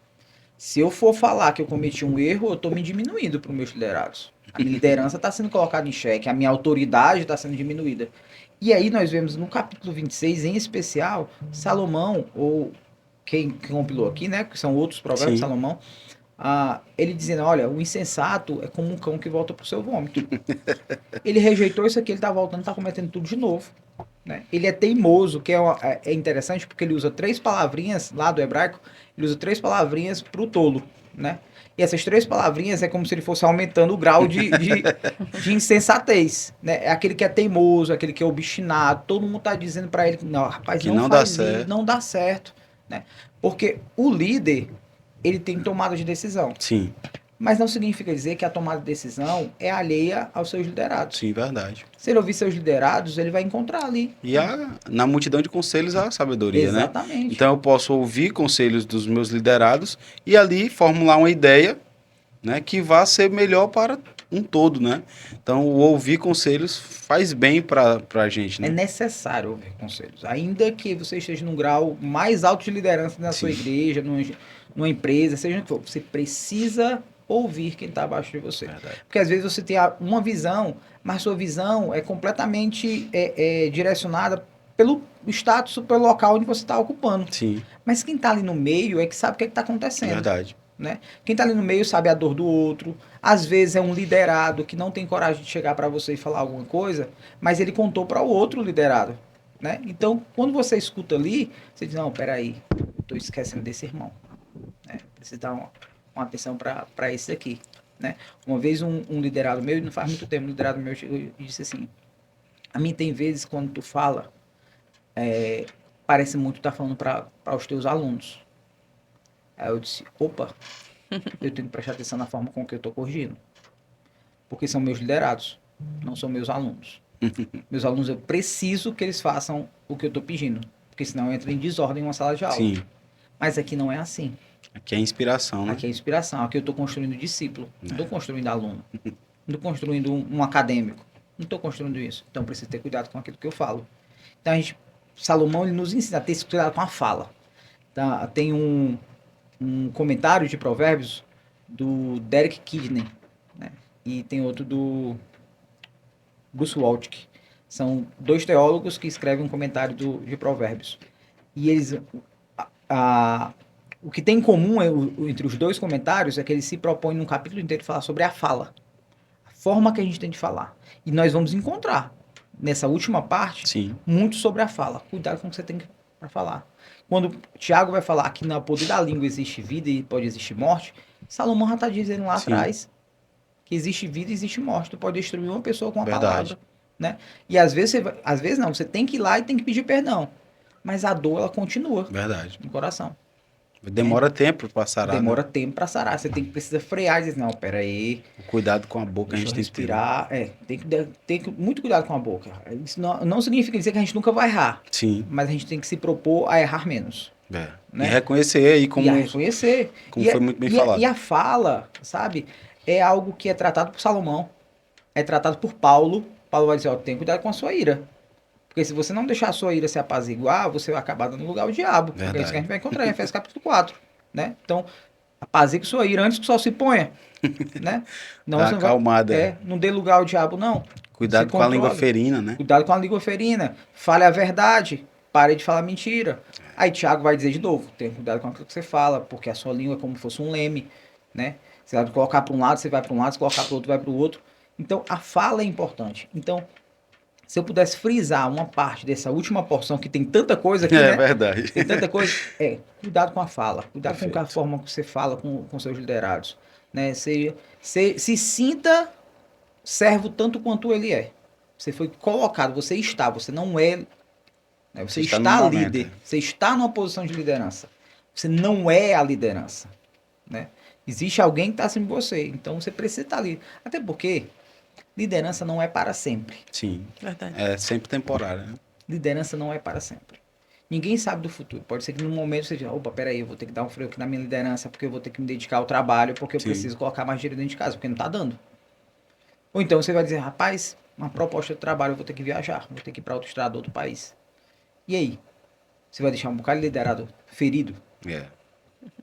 Se eu for falar que eu cometi um erro, eu estou me diminuindo para os meus liderados. A minha liderança está sendo colocada em xeque, a minha autoridade está sendo diminuída. E aí nós vemos no capítulo 26, em especial, Salomão, ou quem compilou aqui, né, que são outros provérbios de Salomão, ele dizendo, olha, o insensato é como um cão que volta para o seu vômito. Ele rejeitou isso aqui, ele está voltando, está cometendo tudo de novo. Né? Ele é teimoso, que é interessante porque ele usa 3 palavrinhas lá do hebraico, ele usa 3 palavrinhas para o tolo, né? E essas 3 palavrinhas é como se ele fosse aumentando o grau de insensatez, né? É aquele que é teimoso, aquele que é obstinado, todo mundo tá dizendo para ele que não, rapaz, que não não faz dá isso, certo. não dá certo, né? Porque o líder, ele tem tomada de decisão. Sim, Mas não significa dizer que a tomada de decisão é alheia aos seus liderados. sim, verdade. Se ele ouvir seus liderados, ele vai encontrar ali. E na multidão de conselhos há a sabedoria, né? Exatamente. Então eu posso ouvir conselhos dos meus liderados e ali formular uma ideia, né, que vá ser melhor para um todo, né? Então o ouvir conselhos faz bem para a gente, É né? necessário ouvir conselhos. Ainda que você esteja num grau mais alto de liderança na sua Sim. igreja, numa empresa, seja onde for, você precisa ouvir quem está abaixo de você. Verdade. Porque às vezes você tem uma visão, mas sua visão é completamente direcionada pelo status, pelo local onde você está ocupando. Sim, Mas quem está ali no meio é que sabe o que está acontecendo. verdade. Né? Quem está ali no meio sabe a dor do outro, Às vezes é um liderado que não tem coragem de chegar para você e falar alguma coisa, mas ele contou para o outro liderado, né? Então, quando você escuta ali, você diz, não, peraí, eu estou esquecendo desse irmão, né? Preciso dar uma atenção para esse aqui, né? Uma vez um liderado meu, não faz muito tempo, um liderado meu chegou e disse assim, a mim tem vezes quando tu fala, parece muito estar falando para os teus alunos. Aí eu disse, opa, eu tenho que prestar atenção na forma com que eu estou corrigindo. Porque são meus liderados, não são meus alunos. Meus alunos, eu preciso que eles façam o que eu estou pedindo. Porque senão entra em desordem em uma sala de aula. Sim. Mas aqui não é assim. Aqui é inspiração, né? Aqui é inspiração. Aqui eu estou construindo discípulo. Não estou construindo aluno. Não estou construindo um acadêmico. Não estou construindo isso. Então, eu preciso ter cuidado com aquilo que eu falo. Então, Salomão, ele nos ensina a ter cuidado com a fala. Tá? Tem um comentário de Provérbios do Derek Kidney, né? E tem outro do Bruce Waltke. São dois teólogos que escrevem um comentário de Provérbios. E eles... o que tem em comum entre os dois comentários é que eles se propõem num capítulo inteiro falar sobre a fala. A forma que a gente tem de falar. E nós vamos encontrar, nessa última parte, Sim. muito sobre a fala. Cuidado com o que você tem para falar. Quando Tiago vai falar que no poder da língua existe vida e pode existir morte, Salomão já está dizendo lá atrás que existe vida e existe morte. Tu pode destruir uma pessoa com uma palavra. Né? E às vezes não, você tem que ir lá e tem que pedir perdão. Mas a dor, ela continua. Verdade. No coração. Demora tempo para sarar. Demora tempo para sarar. Você precisa frear e dizer, não, peraí. Cuidado com a boca, a gente tem respirar. Tem que muito cuidado com a boca. Isso não significa dizer que a gente nunca vai errar. Sim. Mas a gente tem que se propor a errar menos. Né? E reconhecer aí como. Foi muito bem falado. E a fala, sabe, é algo que é tratado por Salomão. É tratado por Paulo. Paulo vai dizer, tem cuidado com a sua ira. Porque se você não deixar a sua ira se apaziguar, você vai acabar dando lugar ao diabo. Verdade. Porque é isso que a gente vai encontrar em Efésios capítulo 4. Né? Então, apazigue sua ira antes que o sol se ponha. Né? Não, tá acalmada. Não dê lugar ao diabo, não. Cuidado com a língua ferina, né? Cuidado com a língua ferina. Fale a verdade. Pare de falar mentira. Aí Tiago vai dizer de novo, tenha cuidado com aquilo que você fala, porque a sua língua é como se fosse um leme. Né? Você vai colocar para um lado, você vai para um lado, se colocar para o outro, vai para o outro. Então, a fala é importante. Então, se eu pudesse frisar uma parte dessa última porção, que tem tanta coisa aqui, né? É verdade. Tem tanta coisa. Cuidado com a fala. Cuidado com a forma que você fala com seus liderados. Né? Se sinta servo tanto quanto ele é. Você foi colocado, você não é... Né? Você está líder. Você está numa posição de liderança. Você não é a liderança. Né? Existe alguém que está acima de você. Então, você precisa estar ali. Até porque... liderança não é para sempre. Sim. Verdade. É sempre temporária, né? Liderança não é para sempre. Ninguém sabe do futuro. Pode ser que num momento você diga, opa, peraí, eu vou ter que dar um freio aqui na minha liderança, porque eu vou ter que me dedicar ao trabalho, porque eu preciso colocar mais dinheiro dentro de casa, porque não está dando. Ou então você vai dizer, rapaz, uma proposta de trabalho, eu vou ter que viajar, vou ter que ir para outro estado, outro país. E aí? Você vai deixar um bocado de liderado ferido?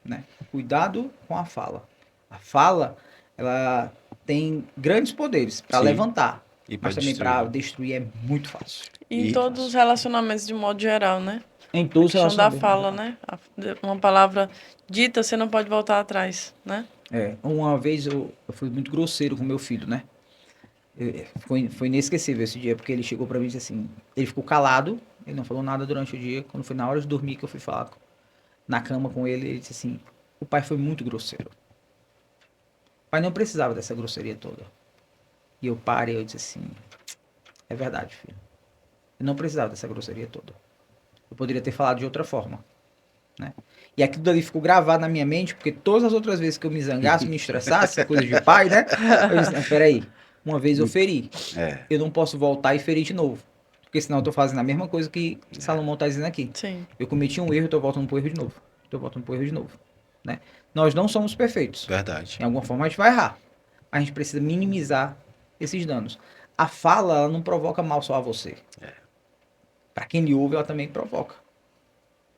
Né? Cuidado com a fala. A fala, ela... tem grandes poderes para levantar, mas também para destruir é muito fácil. E em todos os relacionamentos de modo geral, né? Em todos os relacionamentos. Da fala, né? Uma palavra dita, você não pode voltar atrás, né? Uma vez eu fui muito grosseiro com meu filho, né? Foi inesquecível esse dia, porque ele chegou para mim e disse assim, ele ficou calado, ele não falou nada durante o dia, quando foi na hora de dormir que eu fui falar na cama com ele, ele disse assim, o pai foi muito grosseiro. O pai não precisava dessa grosseria toda. E eu parei e eu disse assim, é verdade, filho. Eu não precisava dessa grosseria toda. Eu poderia ter falado de outra forma. Né? E aquilo dali ficou gravado na minha mente, porque todas as outras vezes que eu me zangasse, me estressasse, coisa de pai, né? Eu disse, peraí, uma vez eu feri. Eu não posso voltar e ferir de novo. Porque senão eu tô fazendo a mesma coisa que Salomão tá dizendo aqui. Sim. Eu cometi um erro, eu tô voltando pro erro de novo. Né? Nós não somos perfeitos. Verdade. Em alguma forma a gente vai errar. A gente precisa minimizar esses danos. A fala, ela não provoca mal só a você. Para quem lhe ouve, ela também provoca.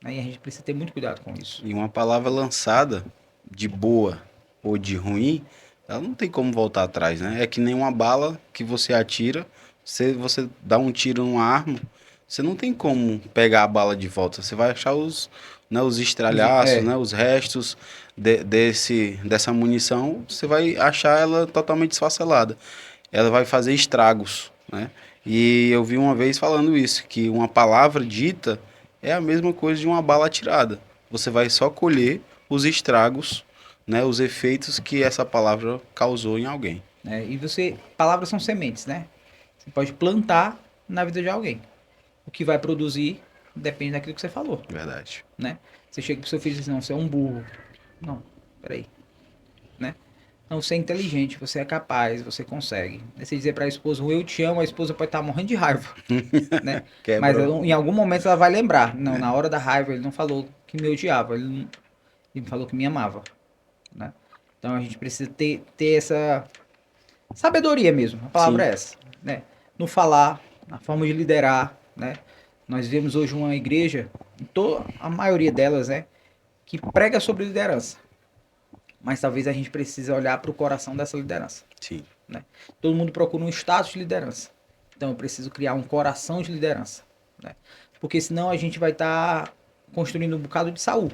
Aí a gente precisa ter muito cuidado com isso. E uma palavra lançada, de boa ou de ruim, ela não tem como voltar atrás, né? É que nem uma bala que você atira, você dá um tiro numa arma, você não tem como pegar a bala de volta. Você vai achar os estralhaços, né? Os restos. dessa munição, você vai achar ela totalmente esfacelada. Ela vai fazer estragos, né? E eu vi uma vez falando isso, que uma palavra dita é a mesma coisa de uma bala atirada. Você vai só colher os estragos, né? Os efeitos que essa palavra causou em alguém. Palavras são sementes, né? Você pode plantar na vida de alguém. O que vai produzir depende daquilo que você falou, Verdade. né? Você chega pro seu filho e diz, não, você é um burro. Não, peraí, né? Não, você é inteligente, você é capaz, você consegue. Aí você dizer pra esposa, eu te amo, a esposa pode estar morrendo de raiva, né? Quebra. Mas em algum momento ela vai lembrar. Não, na hora da raiva ele não falou que me odiava, ele falou que me amava, né? Então a gente precisa ter essa sabedoria mesmo, a palavra Sim. é essa, né? No falar, na forma de liderar, né? Nós vemos hoje uma igreja, a maioria delas, né? Que prega sobre liderança. Mas talvez a gente precise olhar para o coração dessa liderança. Sim. Né? Todo mundo procura um status de liderança. Então eu preciso criar um coração de liderança. Né? Porque senão a gente vai estar construindo um bocado de Saul.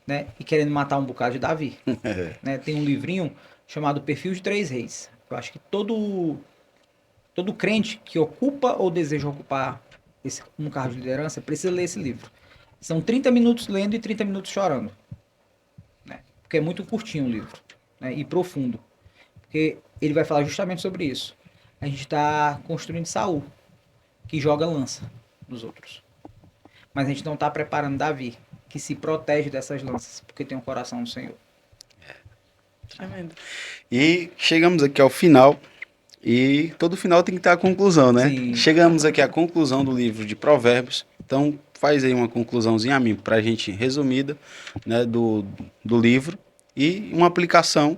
Né? E querendo matar um bocado de Davi. Né? Tem um livrinho chamado Perfil de Três Reis. Eu acho que todo crente que ocupa ou deseja ocupar um cargo de liderança precisa ler esse livro. São 30 minutos lendo e 30 minutos chorando. Né? Porque é muito curtinho o livro. Né? E profundo. Porque ele vai falar justamente sobre isso. A gente está construindo Saul, que joga lança nos outros. Mas a gente não está preparando Davi, que se protege dessas lanças, porque tem um coração do Senhor. Tremendo. E chegamos aqui ao final. E todo final tem que ter a conclusão, né? Sim. Chegamos aqui à conclusão do livro de Provérbios. Então, faz aí uma conclusãozinha a mim, para a gente resumida, né, do livro. E uma aplicação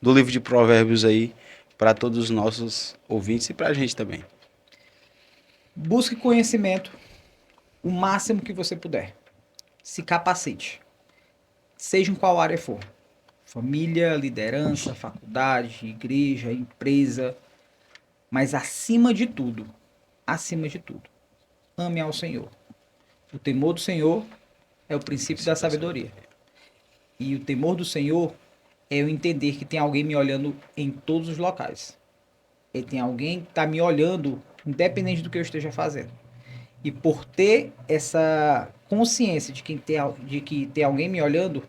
do livro de Provérbios aí para todos os nossos ouvintes e para a gente também. Busque conhecimento o máximo que você puder. Se capacite. Seja em qual área for. Família, liderança, faculdade, igreja, empresa. Mas acima de tudo, ame ao Senhor. O temor do Senhor é o princípio da sabedoria. E o temor do Senhor é eu entender que tem alguém me olhando em todos os locais. E tem alguém que está me olhando, independente do que eu esteja fazendo. E por ter essa consciência de que tem alguém me olhando,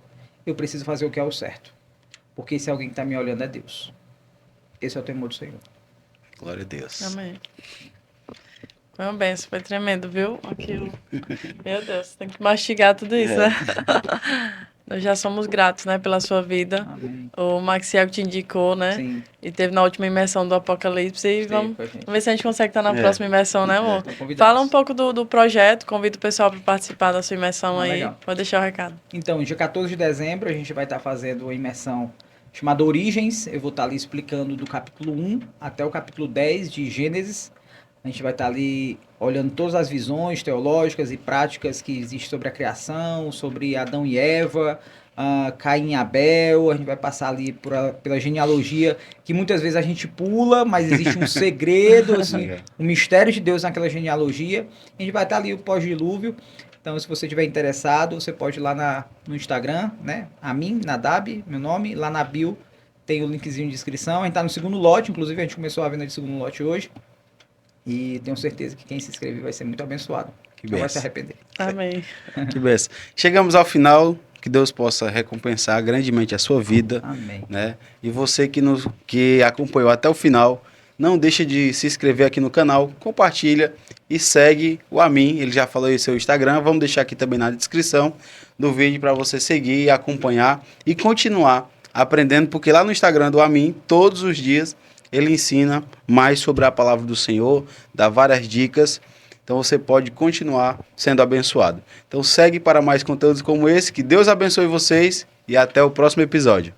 eu preciso fazer o que é o certo. Porque esse alguém que está me olhando é Deus. Esse é o temor do Senhor. Glória a Deus. Amém. Foi uma benção, foi tremendo, viu? Aquilo. Meu Deus, tem que mastigar tudo isso, né? Nós já somos gratos, né, pela sua vida. Amém. O Maxiel te indicou, né? Sim. E teve na última imersão do Apocalipse. E vamos ver se a gente consegue estar na É. próxima imersão, né, amor? Estão convidados. Fala um pouco do projeto, convida o pessoal para participar da sua imersão aí. Legal. Pode deixar o recado. Então, dia 14 de dezembro, a gente vai estar fazendo uma imersão chamada Origens. Eu vou estar ali explicando do capítulo 1 até o capítulo 10 de Gênesis. A gente vai estar ali olhando todas as visões teológicas e práticas que existem sobre a criação, sobre Adão e Eva, Caim e Abel. A gente vai passar ali pela genealogia, que muitas vezes a gente pula, mas existe um segredo, assim, um mistério de Deus naquela genealogia. A gente vai estar ali o pós-dilúvio. Então, se você estiver interessado, você pode ir lá no Instagram, né? Amin, Nadab, meu nome. Lá na bio tem o linkzinho de inscrição. A gente está no segundo lote, inclusive a gente começou a venda de segundo lote hoje. E tenho certeza que quem se inscrever vai ser muito abençoado. Que Não vai se benção. arrepender. Amém. Que benção. Chegamos ao final. Que Deus possa recompensar grandemente a sua vida. Amém. Né? E você que acompanhou até o final, não deixe de se inscrever aqui no canal, compartilha e segue o Amin. Ele já falou aí seu Instagram, vamos deixar aqui também na descrição do vídeo para você seguir e acompanhar e continuar aprendendo, porque lá no Instagram do Amin, todos os dias, ele ensina mais sobre a palavra do Senhor, dá várias dicas. Então você pode continuar sendo abençoado. Então segue para mais conteúdos como esse. Que Deus abençoe vocês e até o próximo episódio.